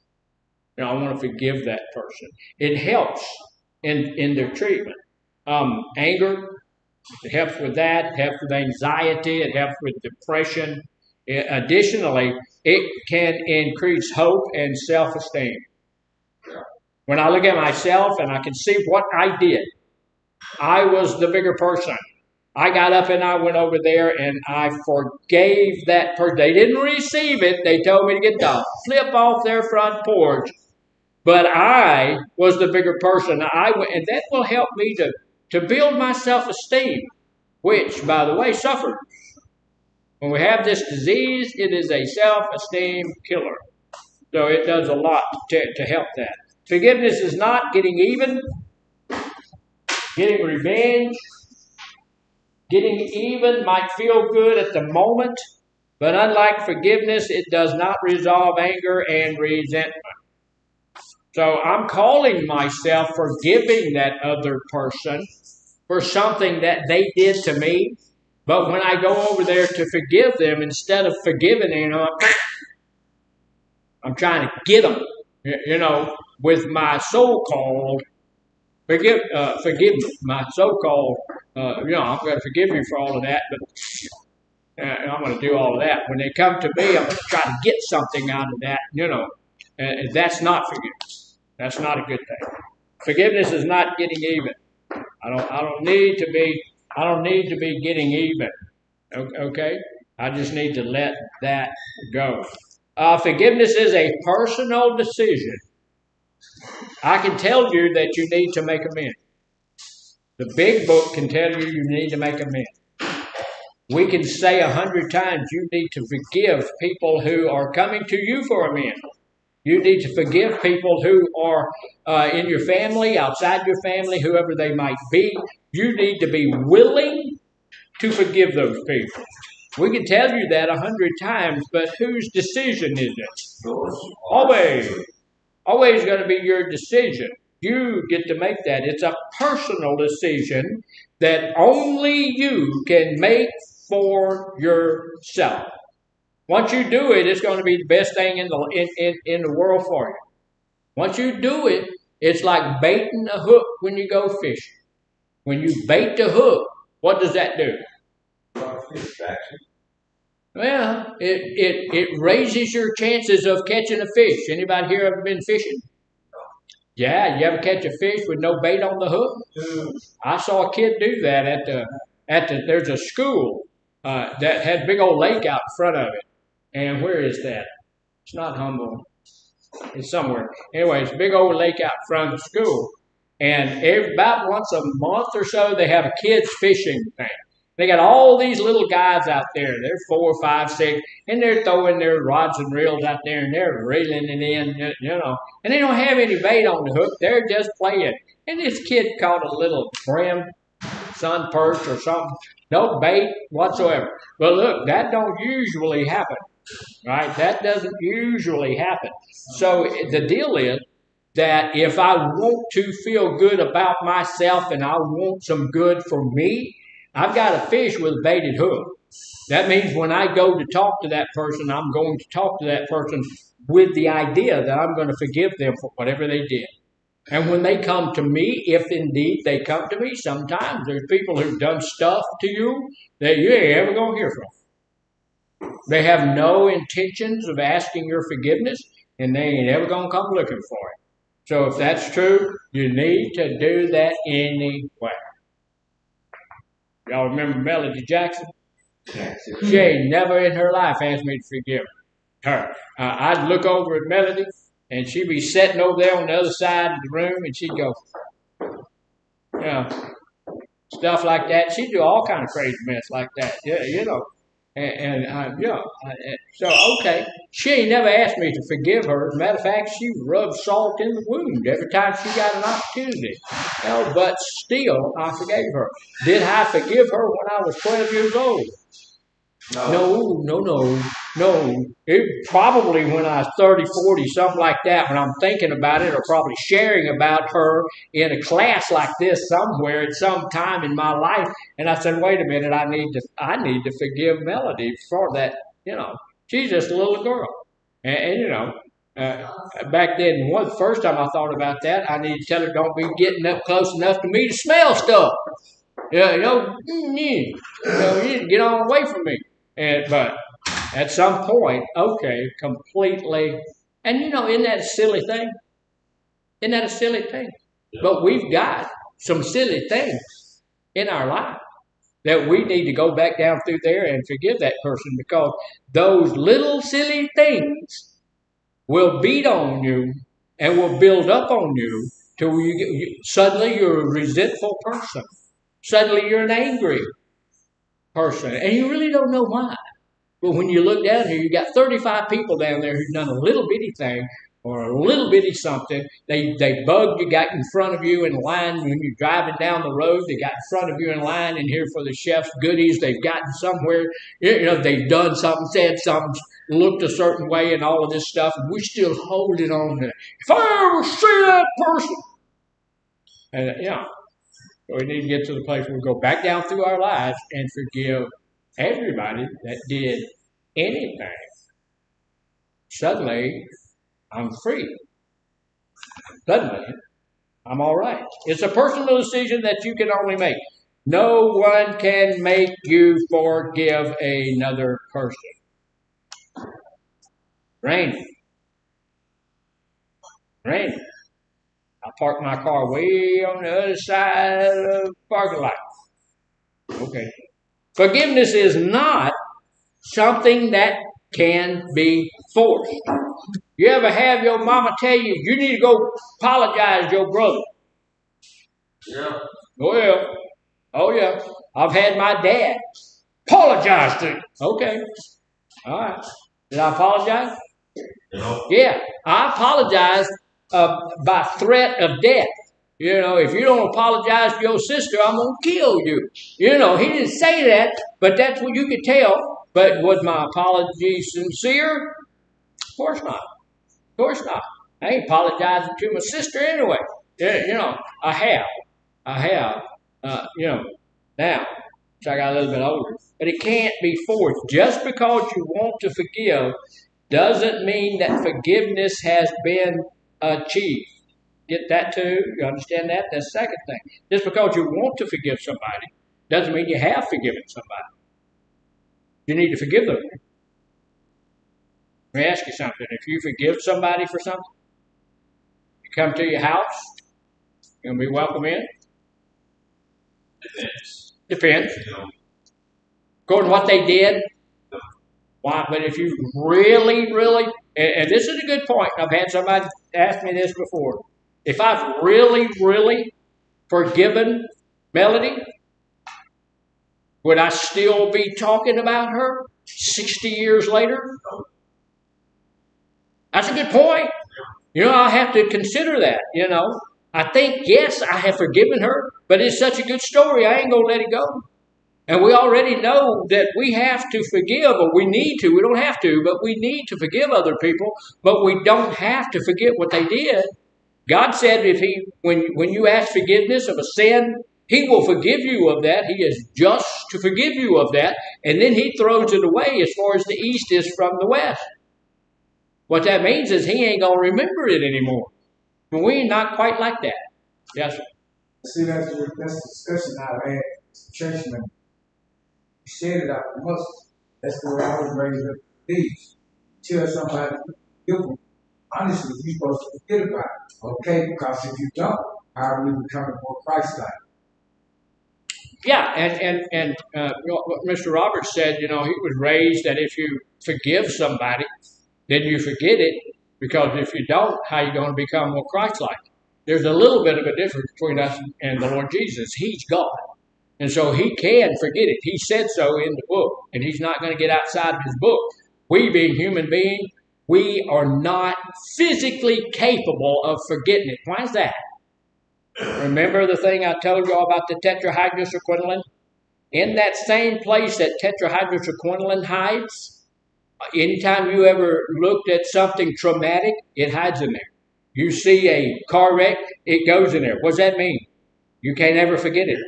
I want to forgive that person. It helps in their treatment. Anger, it helps with that. It helps with anxiety. It helps with depression. Additionally, it can increase hope and self-esteem. When I look at myself and I can see what I did, I was the bigger person. I got up and I went over there and I forgave that person. They didn't receive it. They told me to get the flip off their front porch. But I was the bigger person. And that will help me to build my self-esteem, which, by the way, suffers. When we have this disease, it is a self-esteem killer. So it does a lot to help that. Forgiveness is not getting even, getting revenge. Getting even might feel good at the moment, but unlike forgiveness, it does not resolve anger and resentment. So I'm calling myself forgiving that other person for something that they did to me, but when I go over there to forgive them, instead of forgiving them, I'm trying to get them, with my so-called forgiveness, my so-called, I'm going to forgive you for all of that, but I'm going to do all of that. When they come to me, I'm going to try to get something out of that, that's not forgiveness. That's not a good thing. Forgiveness is not getting even. I don't need to be getting even. Okay? I just need to let that go. Forgiveness is a personal decision. I can tell you that you need to make amends. The big book can tell you need to make amends. We can say 100 times you need to forgive people who are coming to you for amends. You need to forgive people who are in your family, outside your family, whoever they might be. You need to be willing to forgive those people. We can tell you that 100 times, but whose decision is it? Always going to be your decision. You get to make that. It's a personal decision that only you can make for yourself. Once you do it, it's going to be the best thing in the world for you. Once you do it, it's like baiting a hook when you go fishing. When you bait the hook, what does that do? Well, it raises your chances of catching a fish. Anybody here ever been fishing? Yeah, you ever catch a fish with no bait on the hook? I saw a kid do that there's a school that had a big old lake out in front of it. And where is that? It's not Humboldt. It's somewhere. Anyway, it's a big old lake out in front of the school. And about once a month or so, they have a kids fishing thing. They got all these little guys out there. They're 4, 5, 6, and they're throwing their rods and reels out there, and they're reeling it in, And they don't have any bait on the hook. They're just playing. And this kid caught a little brim, sun perch or something. No bait whatsoever. But look, that don't usually happen, right? That doesn't usually happen. So the deal is that if I want to feel good about myself and I want some good for me, I've got to fish with a baited hook. That means when I go to talk to that person, I'm going to talk to that person with the idea that I'm going to forgive them for whatever they did. And when they come to me, if indeed they come to me, sometimes there's people who've done stuff to you that you ain't ever going to hear from. They have no intentions of asking your forgiveness, and they ain't ever gonna come looking for it. So if that's true, you need to do that anyway. Y'all remember Melody Jackson? She ain't never in her life asked me to forgive her. I'd look over at Melody, and she'd be sitting over there on the other side of the room, and she'd go, you know, stuff like that. She'd do all kind of crazy mess like that. Yeah, you know. So okay, she ain't never asked me to forgive her. As a matter of fact, she rubbed salt in the wound every time she got an opportunity. But still, I forgave her. Did I forgive her when I was 12 years old? No. It probably when I was 30, 40, something like that, when I'm thinking about it or probably sharing about her in a class like this somewhere at some time in my life. And I said, wait a minute, I need to forgive Melody for that. She's just a little girl. Back then, the first time I thought about that, I need to tell her, don't be getting up close enough to me to smell stuff. You need to get on away from me. But at some point, okay, completely. And isn't that a silly thing? Isn't that a silly thing? But we've got some silly things in our life that we need to go back down through there and forgive that person, because those little silly things will beat on you and will build up on you till suddenly you're a resentful person. Suddenly you're an angry person, and you really don't know why. But when you look down here, you got 35 people down there who've done a little bitty thing or a little bitty something. They bugged you, got in front of you in line when you're driving down the road. They got in front of you in line in here for the chef's goodies. They've gotten somewhere. They've done something, said something, looked a certain way, and all of this stuff. And we're still holding on to it. If I ever see that person, and so we need to get to the place where we go back down through our lives and forgive everybody that did anything. Suddenly, I'm free. Suddenly, I'm all right. It's a personal decision that you can only make. No one can make you forgive another person. Rain. I parked my car way on the other side of the parking lot. Okay. Forgiveness is not something that can be forced. You ever have your mama tell you, you need to go apologize to your brother? Yeah. Oh, yeah. I've had my dad apologize to you. Okay. All right. Did I apologize? No. Yeah. I apologized by threat of death. If you don't apologize to your sister, I'm going to kill you. He didn't say that, but that's what you could tell. But was my apology sincere? Of course not. Of course not. I ain't apologizing to my sister anyway. Yeah, I have. Now, so I got a little bit older. But it can't be forced. Just because you want to forgive doesn't mean that forgiveness has been achieved. Get that too? You understand that? That's the second thing. Just because you want to forgive somebody doesn't mean you have forgiven somebody. You need to forgive them. Let me ask you something. If you forgive somebody for something, you come to your house, you're going to be welcome in? Depends. According to what they did. Why? But if you really, and this is a good point. I've had somebody ask me this before. If I've really forgiven Melody, would I still be talking about her 60 years later? That's a good point. I have to consider that, I think, yes, I have forgiven her, but it's such a good story, I ain't going to let it go. And we already know that we have to forgive, or we need to. We don't have to, but we need to forgive other people, but we don't have to forget what they did. God said when you ask forgiveness of a sin, He will forgive you of that. He is just to forgive you of that. And then He throws it away as far as the east is from the west. What that means is He ain't going to remember it anymore. But we're not quite like that. Yes, sir. See, that's a discussion I've had with churchmen. He said that I was Muslim. That's the way I was raised up. Please tell somebody you honestly you're supposed to forget about it. Okay, because if you don't, how are we becoming more Christ-like? Yeah, and what Mr. Roberts said, he was raised that if you forgive somebody, then you forget it, because if you don't, how are you going to become more Christ-like? There's a little bit of a difference between us and the Lord Jesus. He's God, and so He can forget it. He said so in the book, and He's not going to get outside of His book. We, being human beings, we are not physically capable of forgetting it. Why is that? Remember the thing I told you all about the tetrahydroquinone? In that same place that tetrahydroquinone hides, anytime you ever looked at something traumatic, it hides in there. You see a car wreck, it goes in there. What does that mean? You can't ever forget it.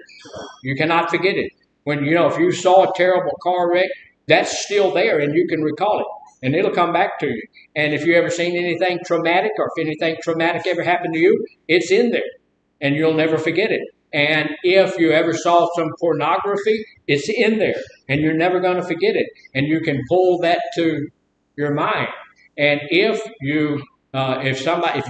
You cannot forget it. When if you saw a terrible car wreck, that's still there and you can recall it. And it'll come back to you. And if you ever seen anything traumatic, or if anything traumatic ever happened to you, it's in there. And you'll never forget it. And if you ever saw some pornography, it's in there. And you're never going to forget it. And you can pull that to your mind. And if somebody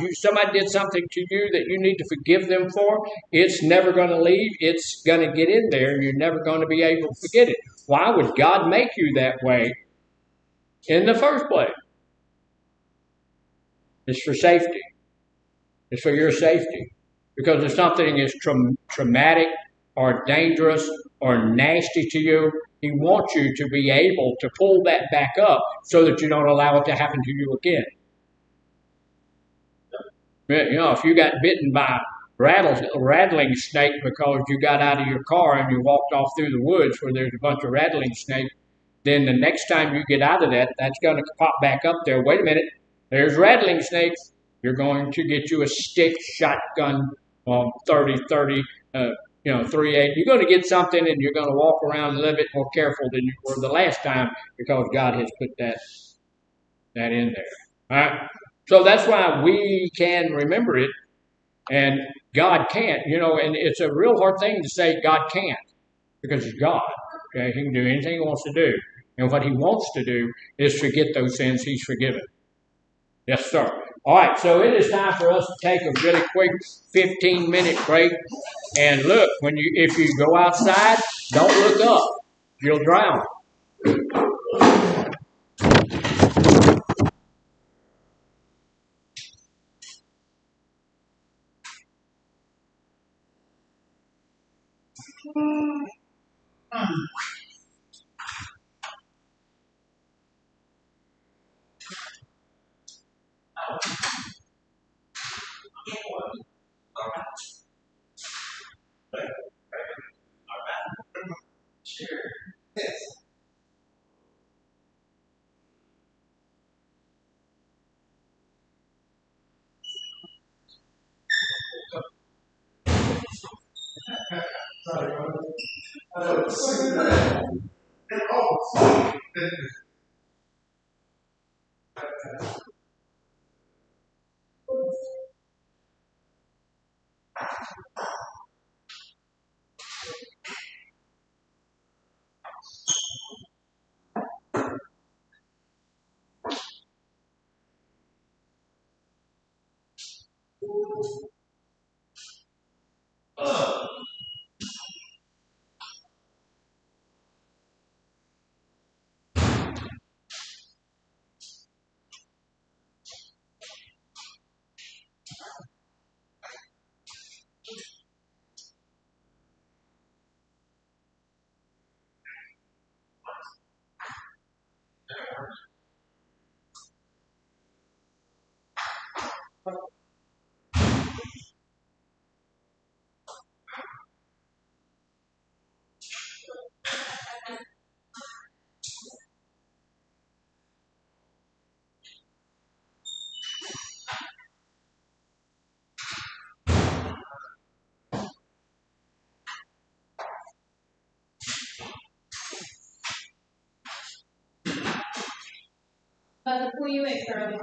did something to you that you need to forgive them for, it's never going to leave. It's going to get in there, and you're never going to be able to forget it. Why would God make you that way in the first place? It's for safety. It's for your safety. Because if something is traumatic or dangerous or nasty to you, He wants you to be able to pull that back up so that you don't allow it to happen to you again. If you got bitten by a rattling snake because you got out of your car and you walked off through the woods where there's a bunch of rattling snakes, then the next time you get out of that, that's going to pop back up there. Wait a minute, there's rattling snakes. You're going to get you a stick, shotgun, 30-30, 3-8. You're going to get something, and you're going to walk around a little bit more careful than you were the last time, because God has put that in there. All right? So that's why we can remember it, and God can't. And it's a real hard thing to say God can't, because He's God. Okay, He can do anything He wants to do. And what He wants to do is forget those sins He's forgiven. Yes, sir. All right, so it is time for us to take a really quick 15-minute break. And look, if you go outside, don't look up. You'll drown. But who you make for?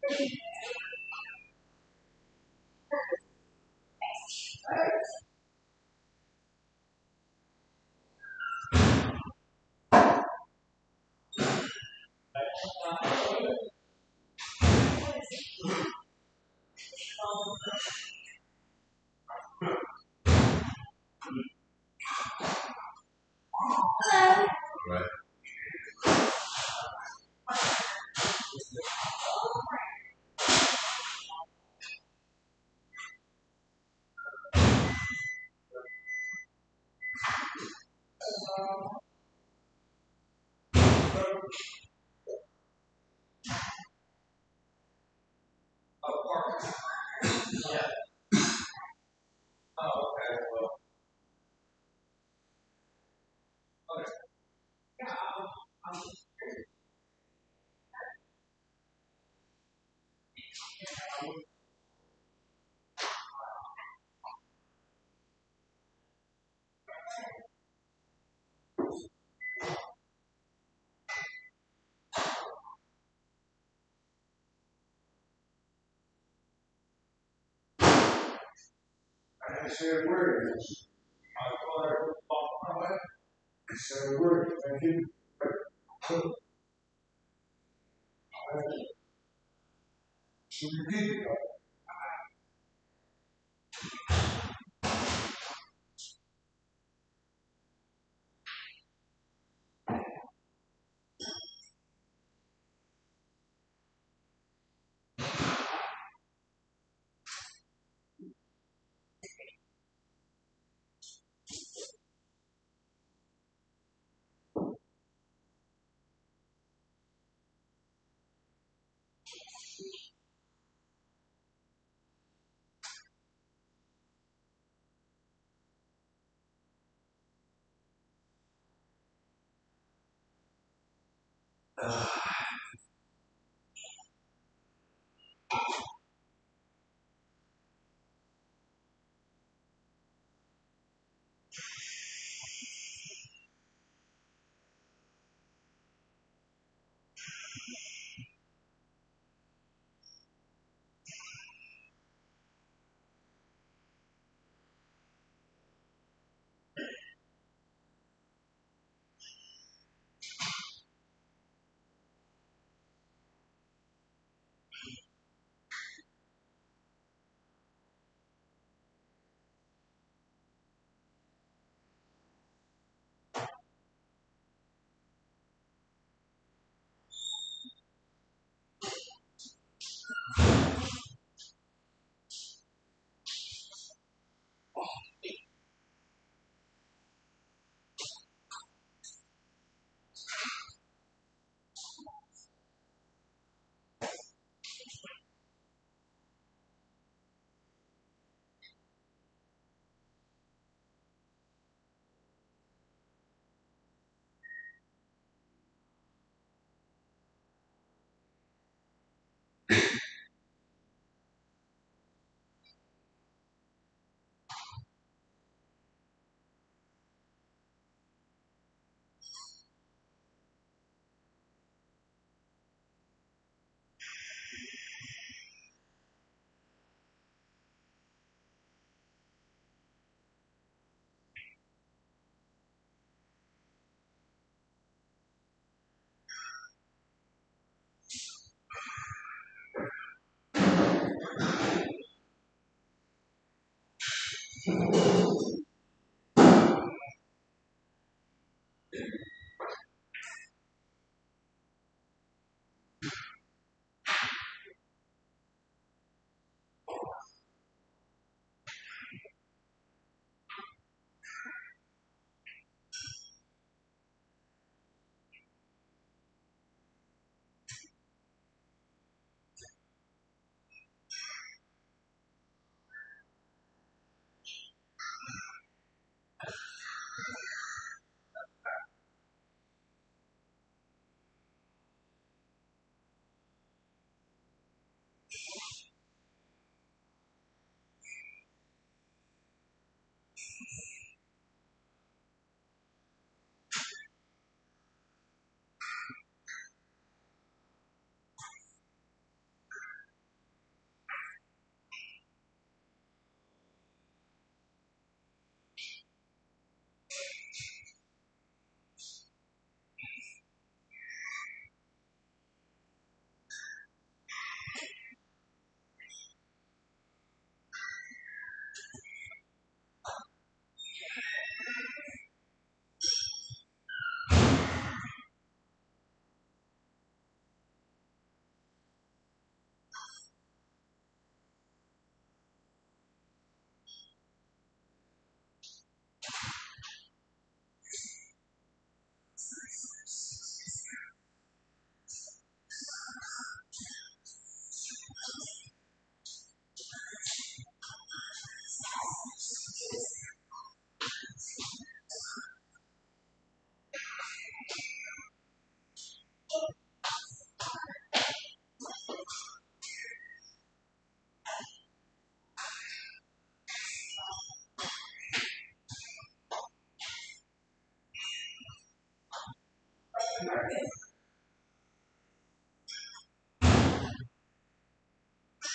Okay. I didn't say a word. I thought I was off my way. I said a word. Thank you. So you did it.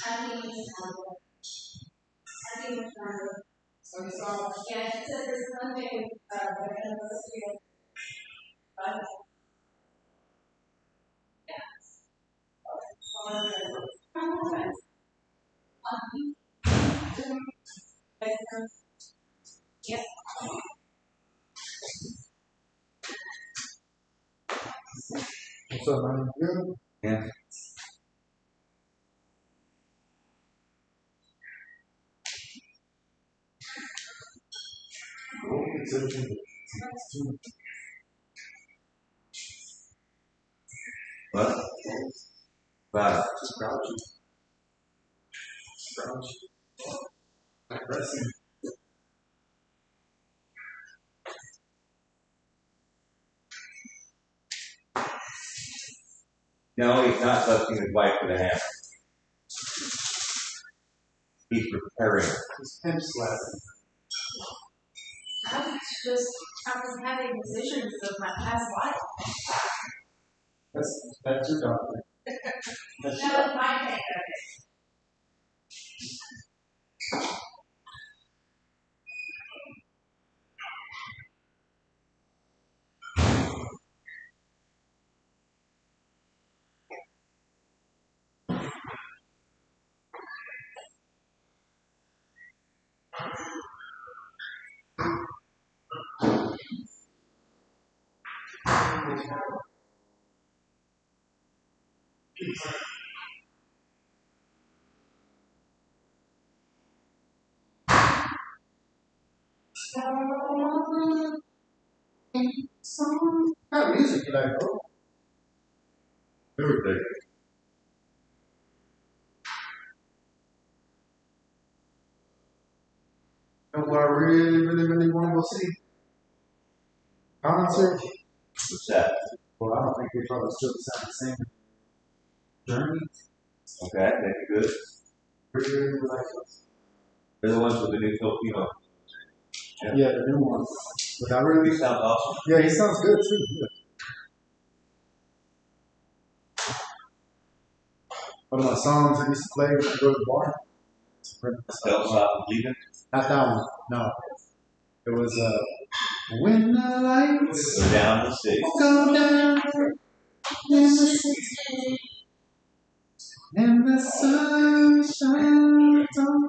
I think it's Sunday, yeah. What's up, man? Good? Yeah. It's everything. What? Wow. No, he's not touching his wife with a hammer. He's preparing. It's pimp slapping. I was having visions of my past life. That's your doctor. That was my take of it. What kind of music you like, bro? Everything. And what I really want to go see? Concert? What's that? Well, I don't think they probably still sound the same. Journey? Okay, that's good. Really like those. They're the ones with the new Filipino. Yeah, the new ones. But I really He sounds awesome. Yeah, he sounds good too. Yeah. One of my songs I used to play when I go to the bar. Tell stop leaving. Not that one. No. It was when the lights Go down to 6. go down in the city and the sun shines on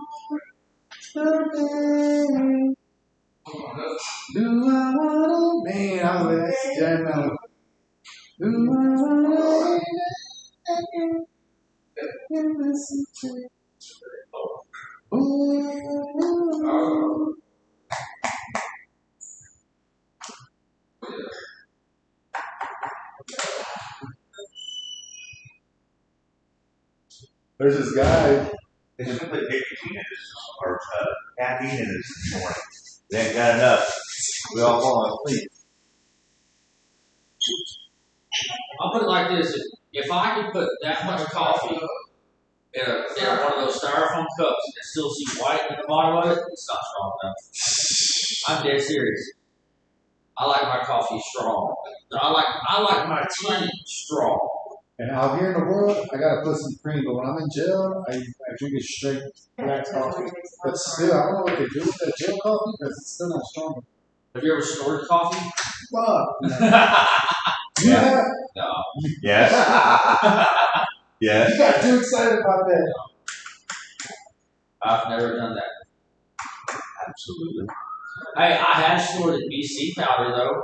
the day. Do I wanna man, I was that's jam out. Do I wanna in the city? Ooh. There's this guy. They should put nicotine in his, or caffeine in his this morning. They ain't got enough. We all fall asleep. I'll put it like this: if I could put that much coffee in one of those styrofoam cups and still see white in the bottom of it, it's not strong enough. I'm dead serious. I like my coffee strong. I like my tea strong. And out here in the world, I gotta put some cream. But when I'm in jail, I drink it straight black coffee. But still, I don't know what they do with that jail coffee because it's still not strong. Have you ever snorted coffee? Fuck. Yeah. No. Yes. Yes. You got too excited about that. I've never done that. Absolutely. Hey, I have snorted BC powder though.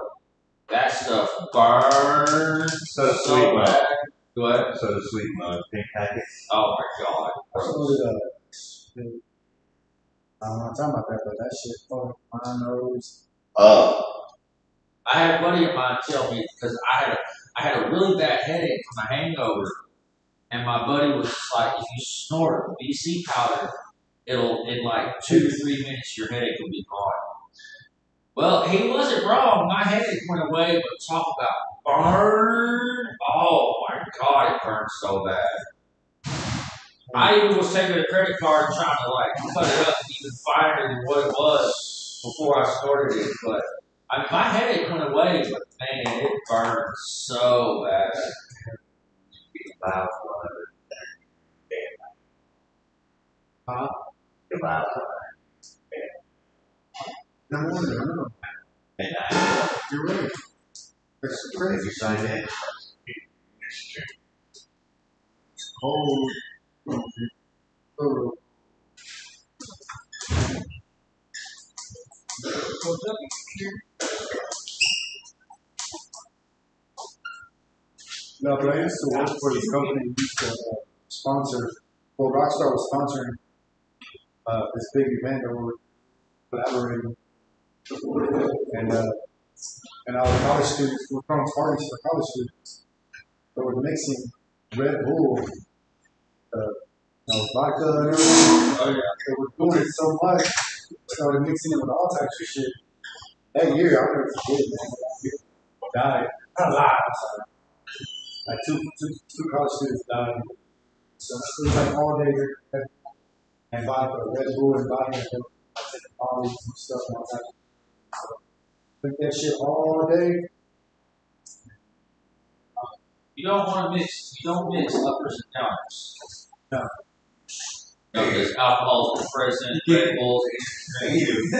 That stuff burns So sweet, so man. bad. What? So sweet, pink packet. Oh my god. I snorted I'm not talking about that, but that shit fucked my nose. I had a buddy of mine tell me because I had a really bad headache from a hangover, and my buddy was just like, if you snort BC powder, it'll in like 2 to 3 minutes your headache will be gone. Well, he wasn't wrong. My headache went away, but talk about burn. Oh my god, it burned so bad. I even was taking a credit card and trying to like cut it up even finer than what it was before I snorted it, but my headache went away, but man, it burned so bad. Wow. Huh? Wow. No wonder, I know. And You're right. That's you crazy. signed in. Oh, oh. No, but I used to work for this company who used to sponsor, well, Rockstar was sponsoring this big event that we were collaborating. And our college students were throwing parties for college students. They were mixing Red Bull, vodka and everything. Oh, yeah. They were doing it so much, started mixing it with all types of shit. That year, I'll never forget it, man. People died. Not a lot, I'm sorry. Like two college students died. So it was like all day and vodka, Red Bull and vodka, and all these stuff and all that. So, drink that shit all day. You don't want to mix. You don't mix uppers and downers. No. No, because alcohol is present. Red Bulls. Thank you. They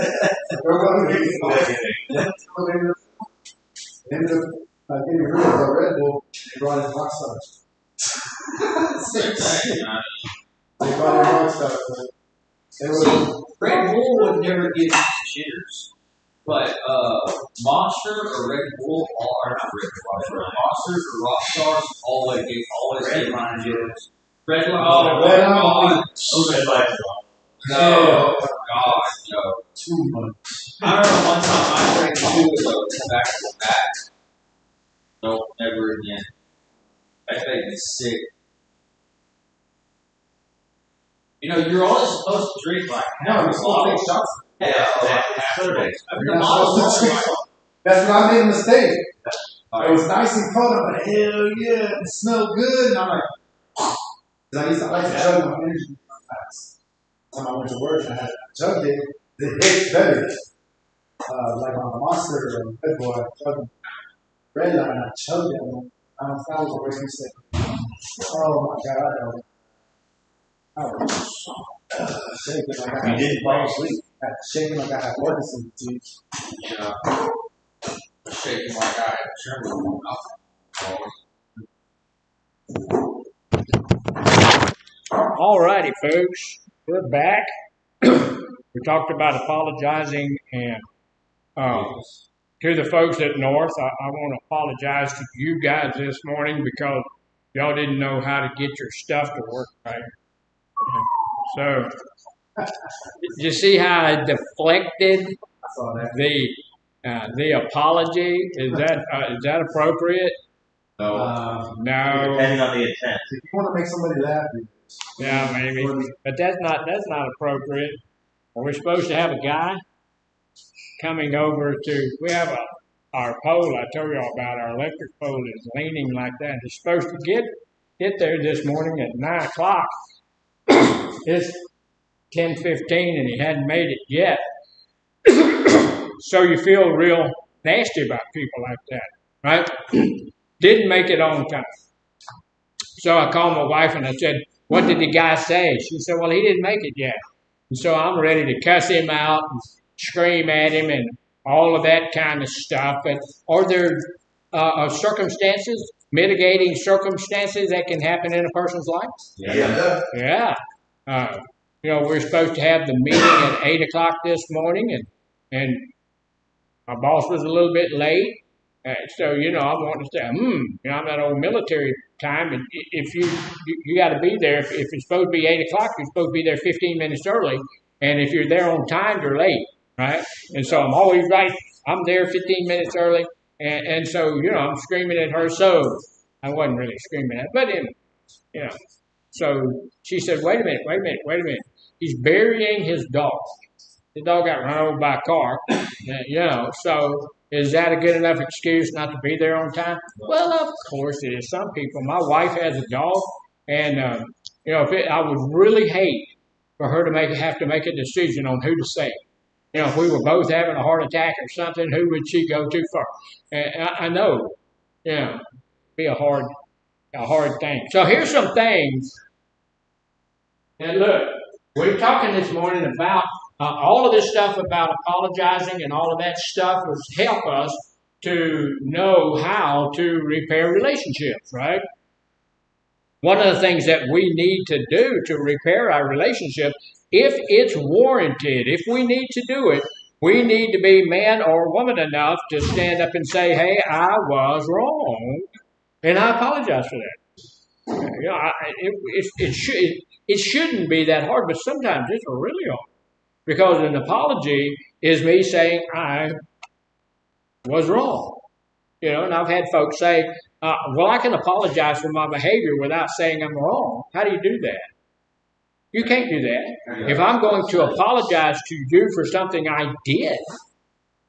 ended up getting rid of the Red Bull. They brought in Rockstar. They brought in Rockstar. They were Red Bull would never give you jitters, but Monster or Red Bull are not Red Bull. Monsters or Rockstars always give mine jitters. Red Line. Oh, Red Line. Oh, red light. No, God, no. too much. I remember one time I drank 2 of those back to back. Nope, never again. That made me sick. You know, you're only supposed to drink like No, you're supposed to take shots. half surveys. I mean, You're the not bottle's supposed to only drink. That's where I made a mistake. all It right. was nice and cold. I'm like, hell yeah, it smelled good. And I'm like, because I like to chug my energy fast. When I went to work and I had chugged it, it hits better. Like on a Monster or a Red Bull, I chugged Red Line, I chugged it. I don't know if I was away from sick. Oh my God. I was shaking like I You had, didn't fall asleep. shaking like I had Parkinson's disease. Yeah. Shaking like I had trembled. All righty, folks, we're back. We talked about apologizing and to the folks at North. I want to apologize to you guys this morning because y'all didn't know how to get your stuff to work right. So, you see how I deflected I saw that. the apology? Is that appropriate? No. No. Depending on the intent. If you want to make somebody laugh, Yeah, maybe. But that's not appropriate. We're supposed to have a guy coming over to. We have our pole. I told y'all about our electric pole is leaning like that. It's supposed to get there this morning at 9:00. It's 10:15 and he hadn't made it yet. So you feel real nasty about people like that, right? Didn't make it on time. So I called my wife and I said, "What did the guy say?" She said, "Well, he didn't make it yet." And so I'm ready to cuss him out and scream at him and all of that kind of stuff. But are there circumstances, mitigating circumstances that can happen in a person's life? Yeah. Yeah. We're supposed to have the meeting at 8:00 this morning, and my boss was a little bit late. So, I'm wanting to say, I'm that old military time, and if you got to be there. If it's supposed to be 8:00, you're supposed to be there 15 minutes early, and if you're there on time, you're late, right? And so I'm always right. I'm there 15 minutes early, and so I'm screaming at her. So I wasn't really screaming at her, but So she said, "Wait a minute. He's burying his dog. His dog got run over by a car, So is that a good enough excuse not to be there on time?" Well, of course it is. Some people. My wife has a dog, and I would really hate for her to have to make a decision on who to save. If we were both having a heart attack or something, who would she go to first? And I know, be a hard thing. So here's some things. And look, we're talking this morning about all of this stuff about apologizing and all of that stuff was help us to know how to repair relationships, right? One of the things that we need to do to repair our relationship, if it's warranted, if we need to do it, we need to be man or woman enough to stand up and say, hey, I was wrong, and I apologize for that. You know, it shouldn't be that hard, but sometimes it's really hard. Because an apology is me saying I was wrong. You know, and I've had folks say, well, I can apologize for my behavior without saying I'm wrong. How do you do that? You can't do that. If I'm going to apologize to you for something I did,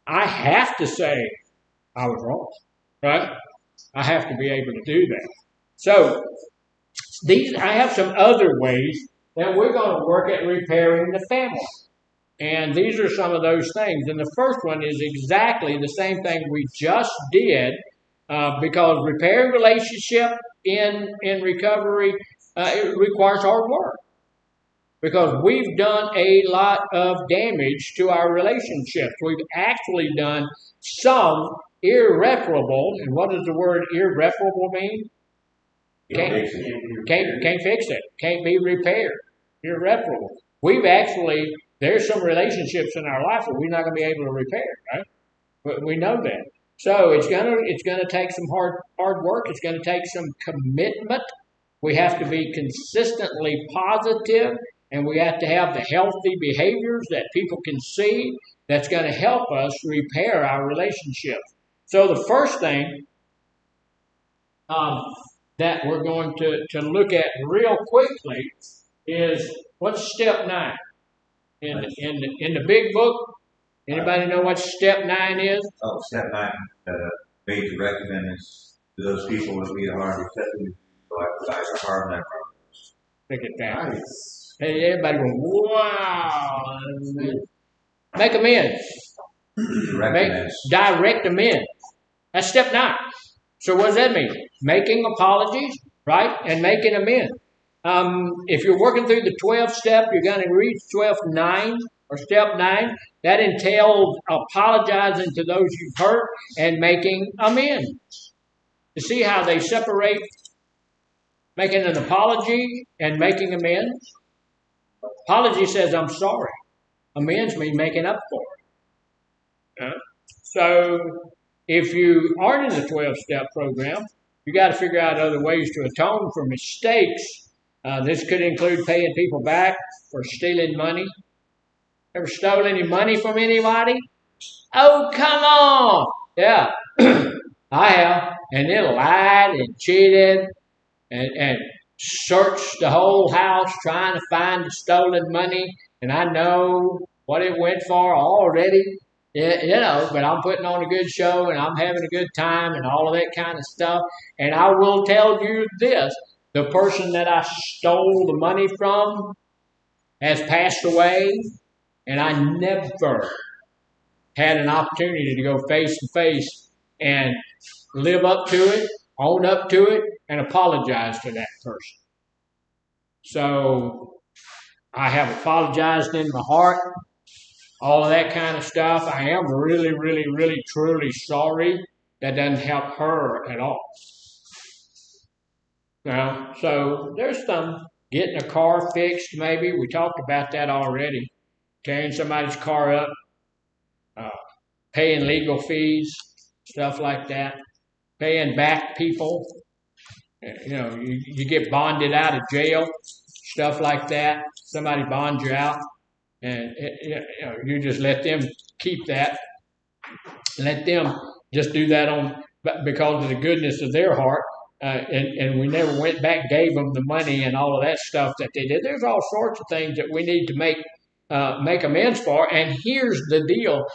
I have to say I was wrong, right? I have to be able to do that. So I have some other ways that we're going to work at repairing the family. And these are some of those things. And the first one is exactly the same thing we just did, because repairing relationship in recovery, it requires hard work. Because we've done a lot of damage to our relationships. We've actually done some irreparable, and what does the word irreparable mean? Can't fix it. Can't be repaired. Irreparable. There's some relationships in our life that we're not going to be able to repair, right? But we know that. So it's gonna take some hard work. It's going to take some commitment. We have to be consistently positive, and we have to have the healthy behaviors that people can see that's going to help us repair our relationships. So the first thing that we're going to look at real quickly is what's step 9 in the big book. Anybody know what step 9 is? Oh, step 9, made to recommend is to those people that we are accepting our harm that problems. Look at that. Nice. Hey, everybody go, wow. Make amends. Direct amends. That's step 9. So what does that mean? Making apologies, right? And making amends. If you're working through the 12th step, you're going to reach 12.9 or step 9. That entails apologizing to those you've hurt and making amends. You see how they separate making an apology and making amends? Apology says, I'm sorry. Amends mean making up for it. So if you aren't in the 12-step program, you got to figure out other ways to atone for mistakes. This could include paying people back for stealing money. Ever stole any money from anybody? Oh, come on. Yeah, I have. And then lied and cheated and searched the whole house trying to find the stolen money. And I know what it went for already. Yeah, but I'm putting on a good show and I'm having a good time and all of that kind of stuff. And I will tell you this, the person that I stole the money from has passed away, and I never had an opportunity to go face to face and live up to it, own up to it, and apologize to that person. So I have apologized in my heart. All of that kind of stuff. I am really, really, really, truly sorry. That doesn't help her at all. Now, so there's some getting a car fixed, maybe. We talked about that already. Tearing somebody's car up, paying legal fees, stuff like that. Paying back people. You know, you get bonded out of jail, stuff like that. Somebody bonds you out. And you just let them keep that. Let them just do that because of the goodness of their heart. And we never went back, gave them the money and all of that stuff that they did. There's all sorts of things that we need to make amends for. And here's the deal.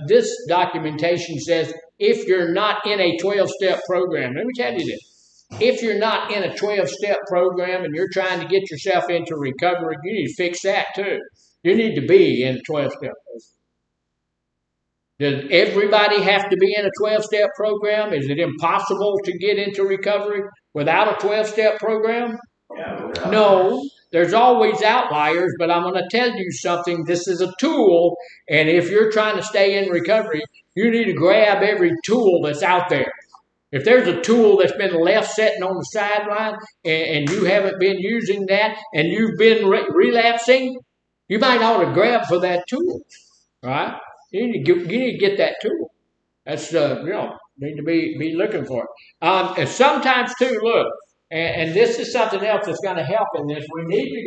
This documentation says if you're not in a 12-step program, let me tell you this. If you're not in a 12-step program and you're trying to get yourself into recovery, you need to fix that too. You need to be in a 12-step program. Does everybody have to be in a 12-step program? Is it impossible to get into recovery without a 12-step program? Yeah, No. There's always outliers, but I'm going to tell you something. This is a tool, and if you're trying to stay in recovery, you need to grab every tool that's out there. If there's a tool that's been left sitting on the sideline and you haven't been using that and you've been relapsing, you might ought to grab for that tool, right? You need to get that tool. That's need to be looking for it. And sometimes too, look, and this is something else that's going to help in this. We need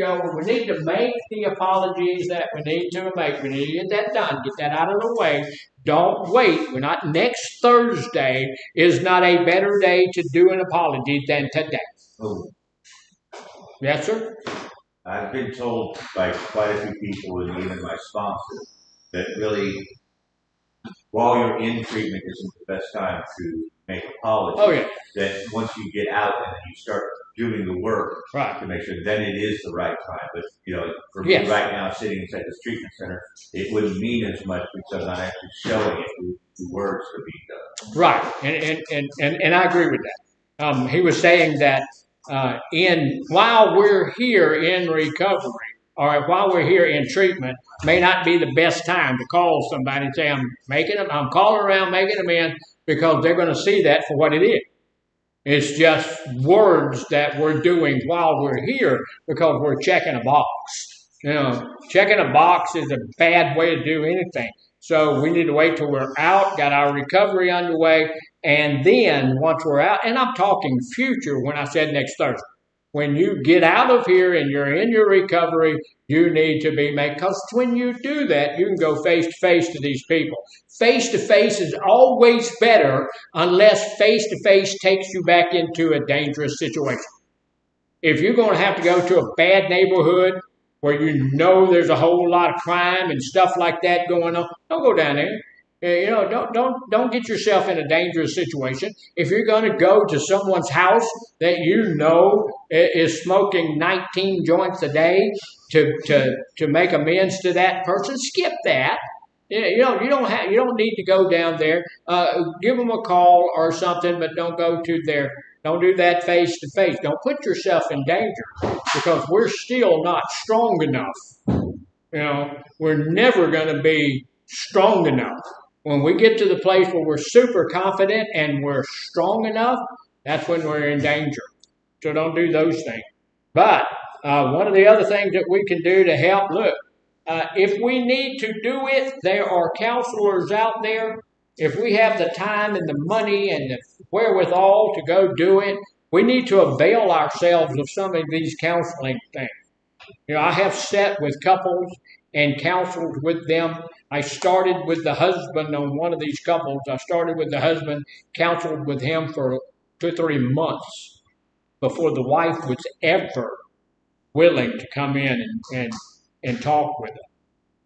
to make the apologies that we need to make. We need to get that done, get that out of the way. Don't wait. Next Thursday is not a better day to do an apology than today. Oh, Yes, sir? I've been told by quite a few people, and even my sponsor, that really, while you're in treatment, isn't the best time to make apologies. Oh, yeah. That once you get out and you start doing the work Right. to make sure, then it is the right time. But, for Yes. me right now, sitting inside this treatment center, it wouldn't mean as much because I'm actually showing it with the works to be done. Right, and I agree with that. He was saying that while we're here in recovery, or while we're here in treatment, may not be the best time to call somebody and say, I'm calling around making them in, because they're going to see that for what it is. It's just words that we're doing while we're here because we're checking a box. Checking a box is a bad way to do anything. So we need to wait till we're out, got our recovery underway, and then once we're out, and I'm talking future when I said next Thursday. When you get out of here and you're in your recovery, you need to be made, because when you do that, you can go face to face to these people. Face to face is always better unless face to face takes you back into a dangerous situation. If you're going to have to go to a bad neighborhood where you know there's a whole lot of crime and stuff like that going on, don't go down there. Don't get yourself in a dangerous situation. If you're going to go to someone's house that you know is smoking 19 joints a day to make amends to that person, skip that. You don't need to go down there. Give them a call or something, but don't do that face to face. Don't put yourself in danger, because we're still not strong enough. We're never going to be strong enough. When we get to the place where we're super confident and we're strong enough, that's when we're in danger. So don't do those things. But one of the other things that we can do to help, if we need to do it, there are counselors out there. If we have the time and the money and the wherewithal to go do it, we need to avail ourselves of some of these counseling things. I have sat with couples and counseled with them. I started with the husband on one of these couples. I started with the husband, counseled with him for 2 or 3 months before the wife was ever willing to come in and talk with her.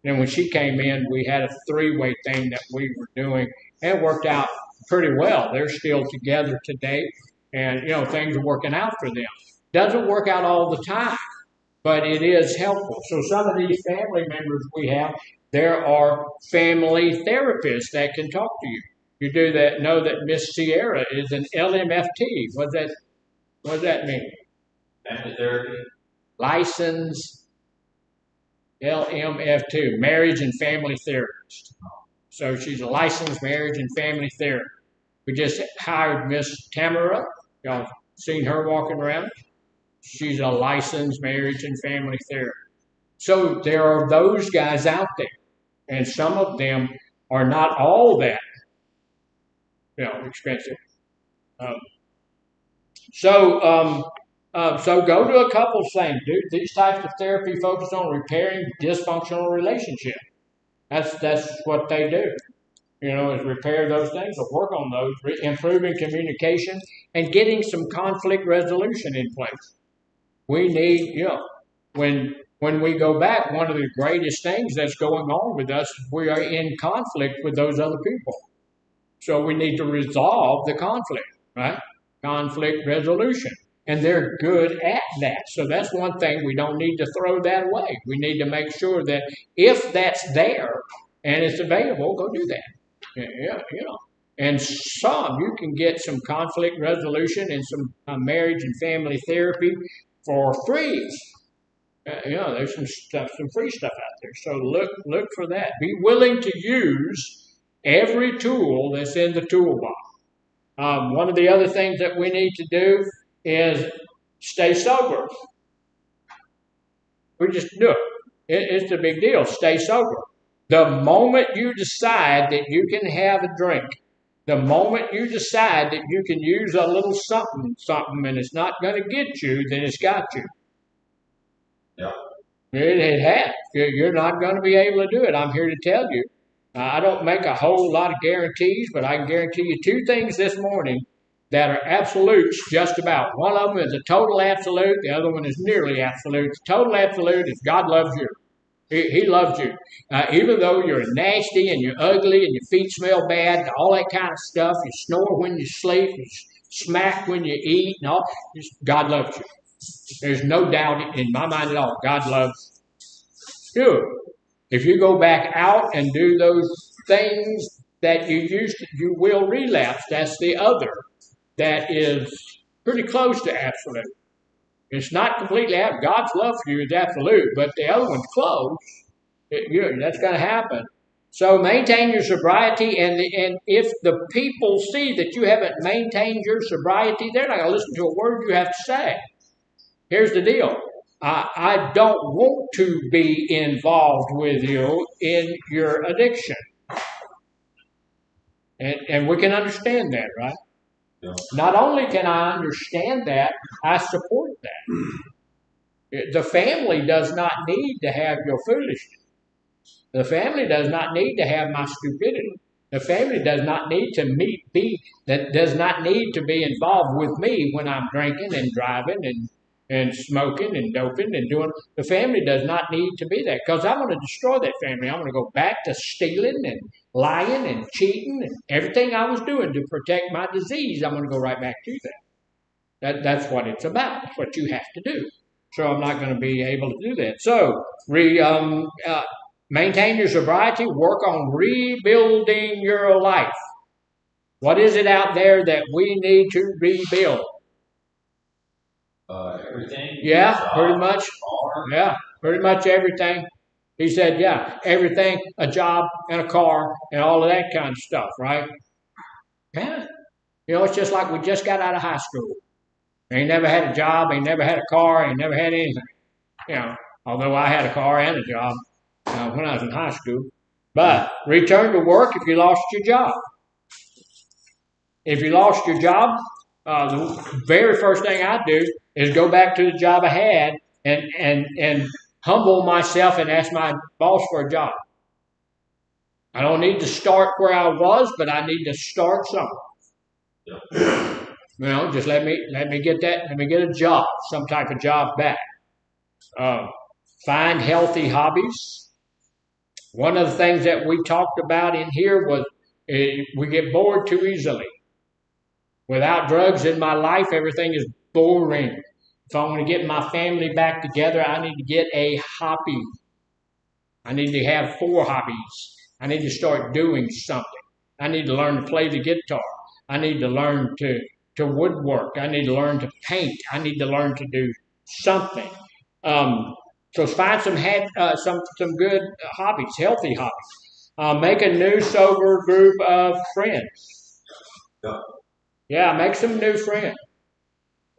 And when she came in, we had a 3-way thing that we were doing, and it worked out pretty well. They're still together today, and things are working out for them. Doesn't work out all the time, but it is helpful. So some of these family members we have, there are family therapists that can talk to you. You do that. Know that Miss Sierra is an LMFT. What does that mean? Family therapy. Licensed LMF2, marriage and family therapist. So she's a licensed marriage and family therapist. We just hired Miss Tamara. Y'all seen her walking around? She's a licensed marriage and family therapist. So there are those guys out there, and some of them are not all that expensive. So go to a couples thing. Do these types of therapy focus on repairing dysfunctional relationships. That's what they do. Is repair those things or work on those, improving communication and getting some conflict resolution in place. We need, when we go back, one of the greatest things that's going on with us is we are in conflict with those other people. So we need to resolve the conflict, right? Conflict resolution. And they're good at that. So that's one thing. We don't need to throw that away. We need to make sure that if that's there and it's available, go do that. And you can get some conflict resolution and some marriage and family therapy for free. There's some stuff, some free stuff out there. So look for that. Be willing to use every tool that's in the toolbox. One of the other things that we need to do is stay sober. We just do it. It's a big deal. Stay sober. The moment you decide that you can have a drink, the moment you decide that you can use a little something, and it's not going to get you, then it's got you. Yeah. It has. You're not going to be able to do it. I'm here to tell you. I don't make a whole lot of guarantees, but I can guarantee you two things this morning that are absolutes just about. One of them is a total absolute. The other one is nearly absolute. The total absolute is God loves you. He loves you. Even though you're nasty and you're ugly and your feet smell bad and all that kind of stuff, you snore when you sleep, you smack when you eat, and all, God loves you. There's no doubt in my mind at all. God loves you. If you go back out and do those things that you used to, you will relapse. That's the other. That is pretty close to absolute. It's not completely absolute. God's love for you is absolute, but the other one's close. That's going to happen. So maintain your sobriety, and if the people see that you haven't maintained your sobriety, they're not going to listen to a word you have to say. Here's the deal. I don't want to be involved with you in your addiction. And we can understand that, right? Yeah. Not only can I understand that, I support that. The family does not need to have your foolishness. The family does not need to have my stupidity. The family does not need to does not need to be involved with me when I'm drinking and driving and smoking and doping and doing. The family does not need to be there, because I'm going to destroy that family. I'm going to go back to stealing and lying and cheating and everything I was doing to protect my disease. I'm going to go right back to that. That's what it's about. That's what you have to do. So I'm not going to be able to do that. So maintain your sobriety. Work on rebuilding your life. What is it out there that we need to rebuild? Everything. Yeah, job, pretty much. car. Yeah, pretty much everything. He said, yeah, everything, a job and a car and all of that kind of stuff, right? Yeah. It's just like we just got out of high school. Ain't never had a job, ain't never had a car, ain't never had anything. Although I had a car and a job when I was in high school. But return to work if you lost your job. If you lost your job, the very first thing I do is go back to the job I had and humble myself and ask my boss for a job. I don't need to start where I was, but I need to start somewhere. Just let me get that. Let me get a job, some type of job back. Find healthy hobbies. One of the things that we talked about in here was we get bored too easily. Without drugs in my life, everything is boring. If I want to get my family back together, I need to get a hobby. I need to have 4 hobbies. I need to start doing something. I need to learn to play the guitar. I need to learn to woodwork. I need to learn to paint. I need to learn to do something. So find some good hobbies, healthy hobbies. Make a new sober group of friends. Yeah, make some new friends.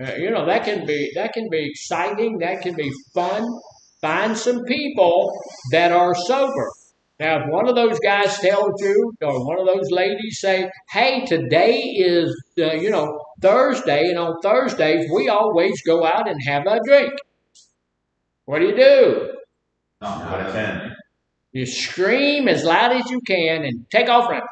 That can be exciting. That can be fun. Find some people that are sober. Now, if one of those guys tells you, or one of those ladies say, "Hey, today is Thursday, and on Thursdays we always go out and have a drink," what do? Not attend. You scream as loud as you can and take off running.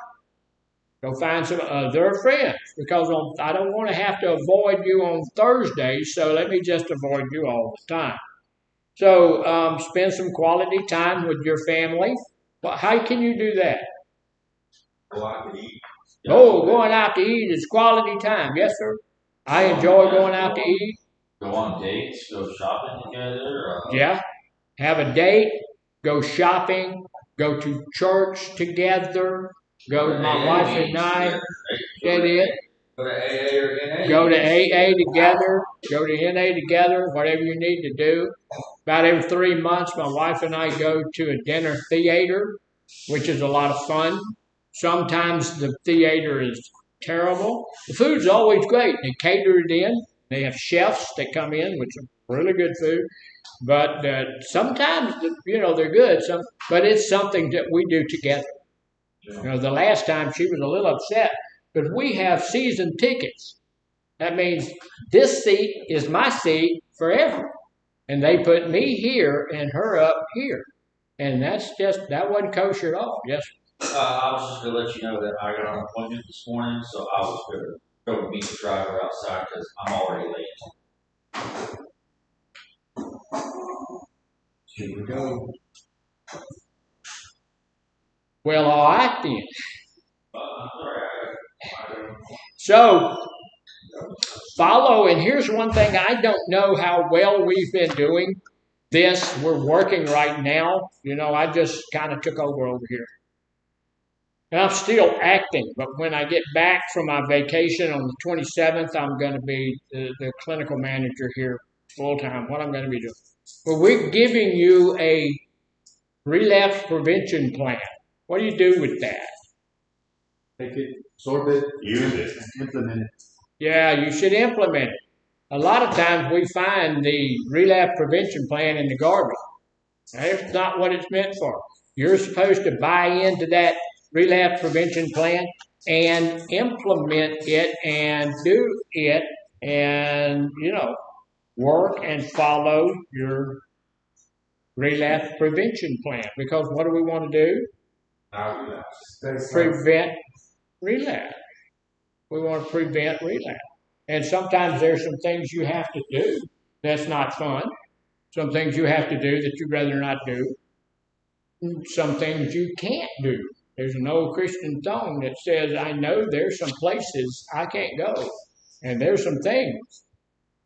Go find some other friends, because I don't want to have to avoid you on Thursday, so let me just avoid you all the time. So spend some quality time with your family. But how can you do that? Go out to eat. Going out to eat is quality time. Yes, sir. I enjoy going out to eat. Go on dates, go shopping together. Yeah. Have a date, go shopping, go to church together, go to my wife and I. That it. Go to AA or NA. Go to AA together, go to NA together, whatever you need to do. About every 3 months, my wife and I go to a dinner theater, which is a lot of fun. Sometimes the theater is terrible. The food's always great. They cater it in. They have chefs that come in with some really good food. But sometimes, they're good. But it's something that we do together. The last time she was a little upset because we have season tickets. That means this seat is my seat forever. And they put me here and her up here. And that wasn't kosher at all. Yes. I was just going to let you know that I got an appointment this morning, so I was going to go meet the driver outside because I'm already late. Here we go. Well, all right then. So, follow, and here's one thing I don't know how well we've been doing this. We're working right now. I just kind of took over here. And I'm still acting, but when I get back from my vacation on the 27th, I'm going to be the clinical manager here full time. What I'm going to be doing. But we're giving you a relapse prevention plan. What do you do with that? Take it, absorb it, Use it. and implement it. Yeah, you should implement it. A lot of times we find the relapse prevention plan in the garbage. That's not what it's meant for. You're supposed to buy into that relapse prevention plan and implement it and do it and, work and follow your relapse prevention plan. Because what do we want to do? Prevent relapse. We want to prevent relapse. And sometimes there's some things you have to do that's not fun. Some things you have to do that you'd rather not do. Some things you can't do. There's an old Christian song that says, I know there's some places I can't go. And there's some things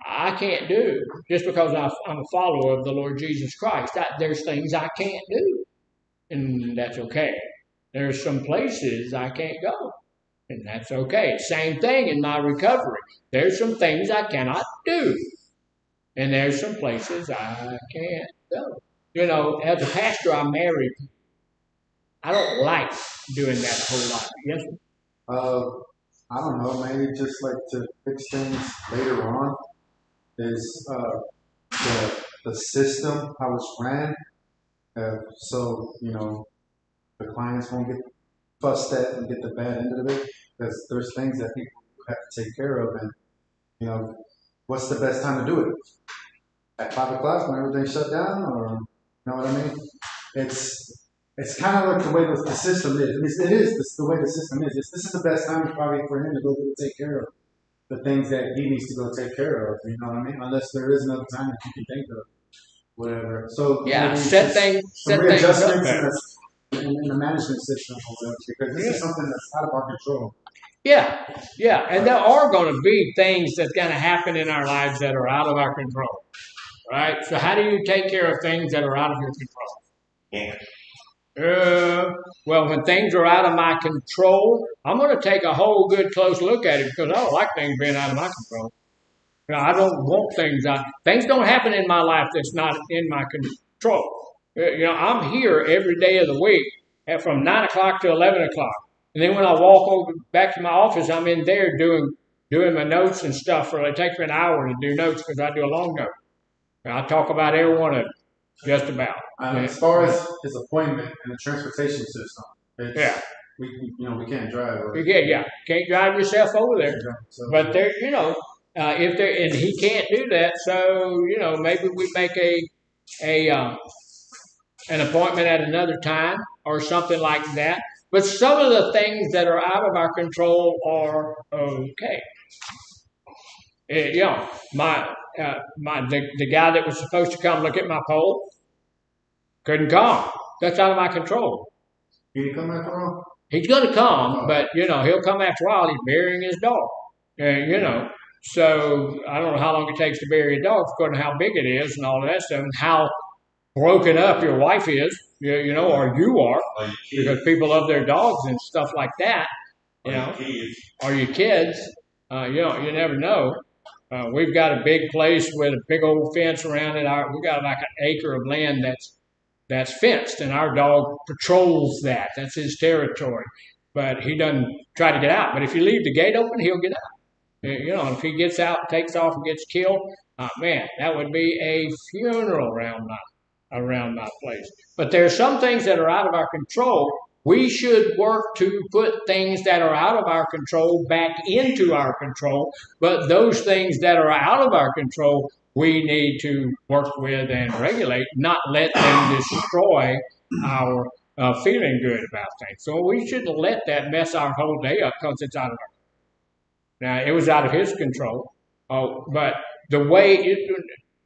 I can't do just because I'm a follower of the Lord Jesus Christ. There's things I can't do. And that's okay. There's some places I can't go. And that's okay. Same thing in my recovery. There's some things I cannot do. And there's some places I can't go. As a pastor, I'm married. I don't like doing that a whole lot. Yes? I don't know, maybe just like to fix things later on is the system, how it's ran. So, the clients won't get fussed at and get the bad end of it because there's things that people have to take care of. And, what's the best time to do it? At 5 o'clock when everything's shut down, or you know what I mean? It's kind of like the way the system is. It is the way the system is. This is the best time probably for him to go take care of the things that he needs to go take care of. You know what I mean? Unless there is another time that you can think of, whatever. So yeah, set things up in the management system, or whatever, because this is something that's out of our control. Yeah, and there are going to be things that's going to happen in our lives that are out of our control, right? So how do you take care of things that are out of your control? Yeah. Well, when things are out of my control, I'm going to take a whole good close look at it because I don't like things being out of my control. I don't want things out. Things don't happen in my life that's not in my control. I'm here every day of the week from 9 o'clock to 11 o'clock. And then when I walk over back to my office, I'm in there doing my notes and stuff. It takes me an hour to do notes because I do a long note. And I talk about every one of them, just about. As far as his appointment and the transportation system, we can't drive. Can't drive yourself over there. So, but there, if there, and he can't do that, so maybe we make an appointment at another time or something like that. But some of the things that are out of our control are okay. The guy that was supposed to come look at my pole couldn't come. That's out of my control. Can he come after all? He's going to come, but he'll come after a while. He's burying his dog. So I don't know how long it takes to bury a dog, according to how big it is and all of that stuff, and how broken up your wife is, or you are, because people love their dogs and stuff like that, or your kids. You never know. We've got a big place with a big old fence around it. We got like an acre of land that's fenced, and our dog patrols that. That's his territory. But he doesn't try to get out. But if you leave the gate open, he'll get out. If he gets out, takes off, and gets killed, man, that would be a funeral around my place. But there are some things that are out of our control. We should work to put things that are out of our control back into our control. But those things that are out of our control, we need to work with and regulate, not let them destroy our feeling good about things. So we shouldn't let that mess our whole day up because it's out of our. Now it was out of his control, but the way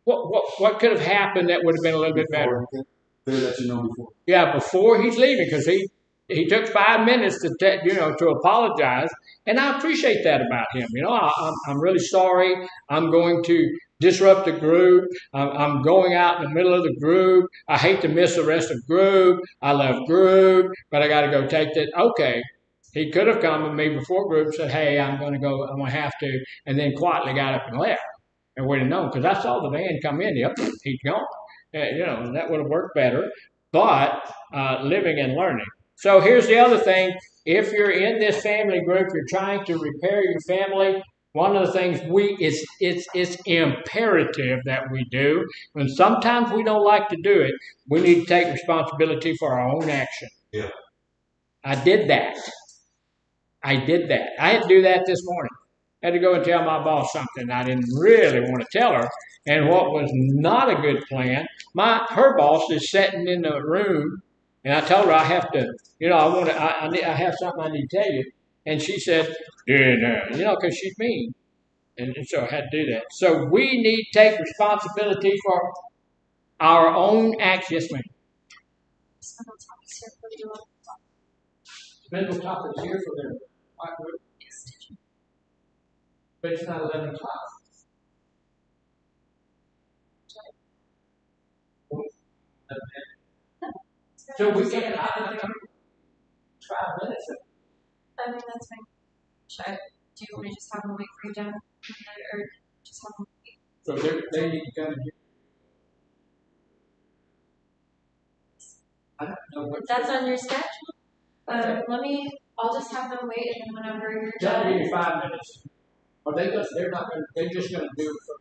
what could have happened that would have been a little bit better. They let you know before. Yeah, before he's leaving, because he took 5 minutes to apologize, and I appreciate that about him. I'm really sorry. I'm going to disrupt the group. I'm going out in the middle of the group. I hate to miss the rest of group. I love group, but I got to go take that. Okay. He could have come with me before group, said, hey, I'm going to go, I'm going to have to, and then quietly got up and left. And we'd have known, because I saw the van come in, yep, he's gone. That would have worked better, but living and learning. So here's the other thing. If you're in this family group, you're trying to repair your family, one of the things it's imperative that we do, and sometimes we don't like to do it, we need to take responsibility for our own action. Yeah. I did that. I had to do that this morning. I had to go and tell my boss something I didn't really want to tell her. And what was not a good plan, her boss is sitting in the room, and I told her I have to, I have something I need to tell you. And she said, because she's mean. And so I had to do that. So we need to take responsibility for our own actions. Yes, ma'am. Spindle top is here for their white group. But it's not 11 o'clock. So we can, 5 minutes. I think that's fine. Do you want me to just have them wait for you down? Or just have them wait? So they need to come in here. I don't know what. That's on your schedule? I'll just have them wait, and then whenever you're Tell done. me 5 minutes. Or they're just going to do it for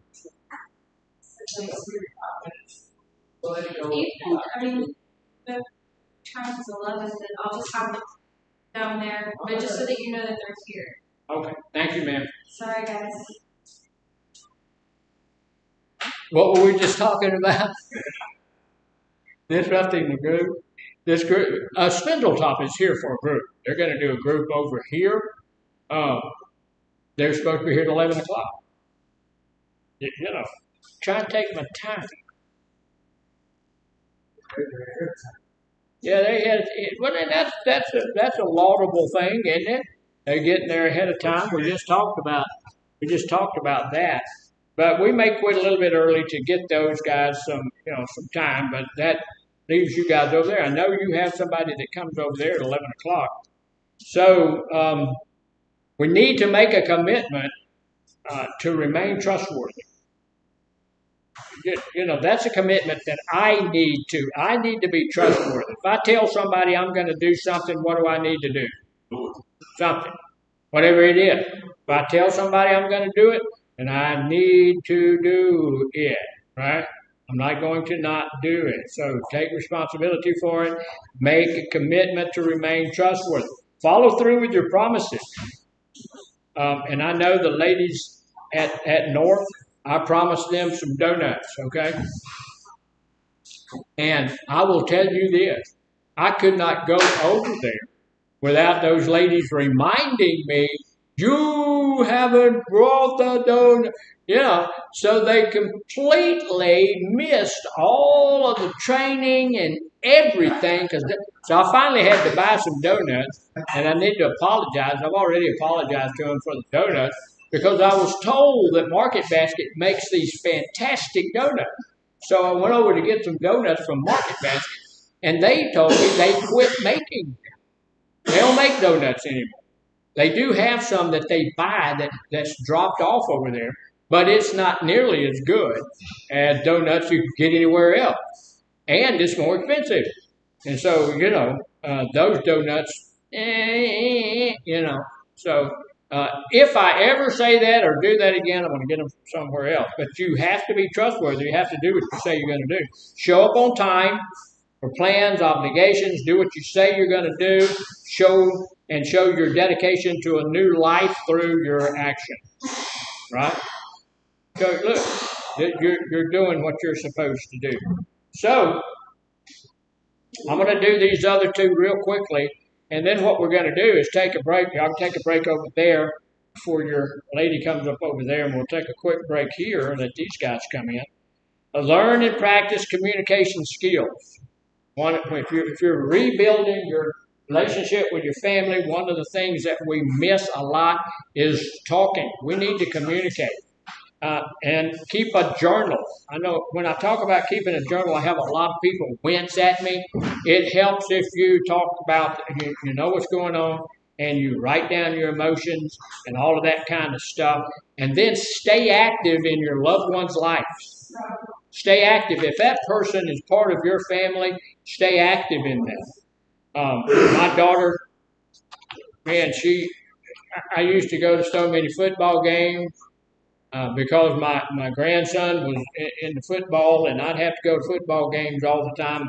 5 minutes. So let it go. The time is 11, then I'll just have them down there, but just so that you know that they're here. Okay, thank you, ma'am. Sorry, guys. What were we just talking about? Disrupting the group. This group, Spindletop is here for a group. They're going to do a group over here. They're supposed to be here at 11 o'clock. Try and take my time. Yeah, they had. Well, that's a laudable thing, isn't it? They're getting there ahead of time. We just talked about that. But we may quit a little bit early to get those guys some time. But that leaves you guys over there. I know you have somebody that comes over there at 11 o'clock. So we need to make a commitment to remain trustworthy. That's a commitment that I need to. I need to be trustworthy. If I tell somebody I'm going to do something, what do I need to do? Something. Whatever it is. If I tell somebody I'm going to do it, then I need to do it. Right? I'm not going to not do it. So take responsibility for it. Make a commitment to remain trustworthy. Follow through with your promises. And I know the ladies at North, I promised them some donuts, okay? And I will tell you this. I could not go over there without those ladies reminding me, you haven't brought the donut. So they completely missed all of the training and everything. So I finally had to buy some donuts, and I need to apologize. I've already apologized to them for the donuts because I was told that Market Basket makes these fantastic donuts. So I went over to get some donuts from Market Basket, and they told me they quit making them. They don't make donuts anymore. They do have some that they buy that's dropped off over there, but it's not nearly as good as donuts you can get anywhere else. And it's more expensive. And so, those donuts, So if I ever say that or do that again, I'm going to get them somewhere else. But you have to be trustworthy. You have to do what you say you're going to do. Show up on time for plans, obligations. Do what you say you're going to do. Show your dedication to a new life through your action. Right? So look, you're doing what you're supposed to do. So I'm going to do these other two real quickly, and then what we're going to do is take a break. Y'all can take a break over there before your lady comes up over there, and we'll take a quick break here and let these guys come in. Learn and practice communication skills. If you're rebuilding your relationship with your family, one of the things that we miss a lot is talking. We need to communicate. And keep a journal. I know when I talk about keeping a journal, I have a lot of people wince at me. It helps if you talk about, you know what's going on, and you write down your emotions and all of that kind of stuff. And then stay active in your loved one's life. Stay active. If that person is part of your family, stay active in them. My daughter, man, I used to go to so many football games. Because my grandson was in the football, and I'd have to go to football games all the time.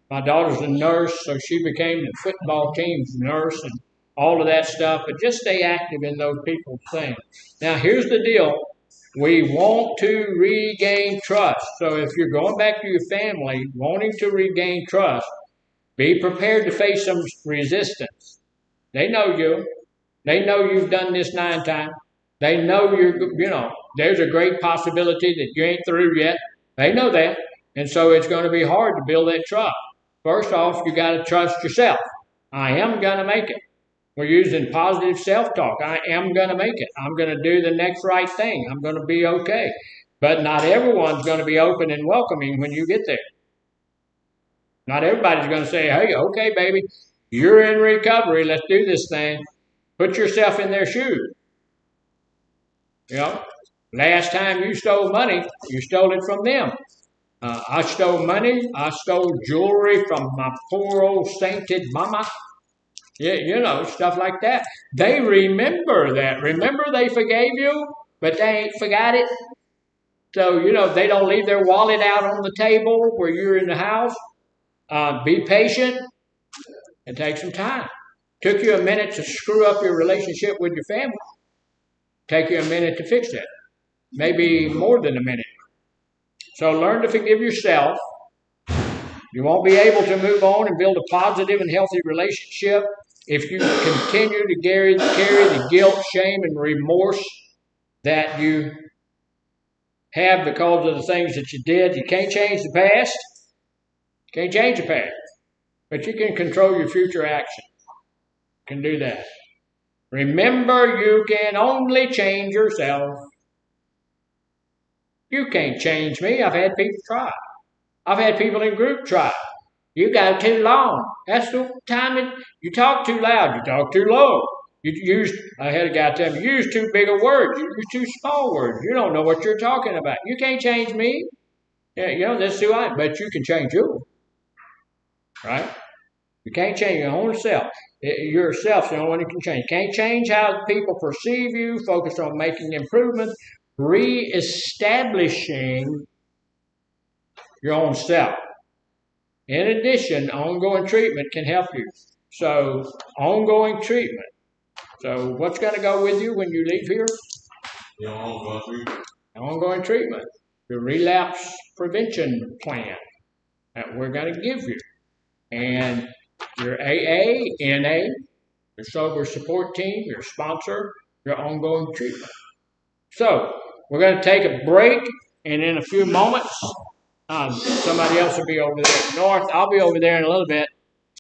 My daughter's a nurse, so she became the football team's nurse and all of that stuff. But just stay active in those people's things. Now, here's the deal. We want to regain trust. So if you're going back to your family, wanting to regain trust, be prepared to face some resistance. They know you. They know you've done this 9 times. They know there's a great possibility that you ain't through yet. They know that. And so it's going to be hard to build that trust. First off, you got to trust yourself. I am going to make it. We're using positive self-talk. I am going to make it. I'm going to do the next right thing. I'm going to be okay. But not everyone's going to be open and welcoming when you get there. Not everybody's going to say, hey, okay, baby, you're in recovery. Let's do this thing. Put yourself in their shoes. Last time you stole money, you stole it from them. I stole money. I stole jewelry from my poor old sainted mama. Yeah, stuff like that. They remember that. Remember they forgave you, but they ain't forgot it. So, they don't leave their wallet out on the table where you're in the house. Be patient and take some time. Took you a minute to screw up your relationship with your family. Take you a minute to fix that. Maybe more than a minute. So learn to forgive yourself. You won't be able to move on and build a positive and healthy relationship if you continue to carry the guilt, shame, and remorse that you have because of the things that you did. You can't change the past. Can't change the past. But you can control your future action. You can do that. Remember, you can only change yourself. You can't change me. I've had people try. I've had people in group try. You go too long. That's the time you talk too loud. You talk too low. I had a guy tell me, you use too big a word. You use too small words. You don't know what you're talking about. You can't change me. Yeah, that's who I am. But you can change you. Right? You can't change your own self. Yourself's the only one you can change. Can't change how people perceive you. Focus on making improvements. Re-establishing your own self. In addition, ongoing treatment can help you. So, ongoing treatment. So, what's going to go with you when you leave here? Ongoing treatment. The relapse prevention plan that we're going to give you. And your AA, NA, your sober support team, your sponsor, your ongoing treatment. So, we're going to take a break, and in a few moments, somebody else will be over there north. I'll be over there in a little bit.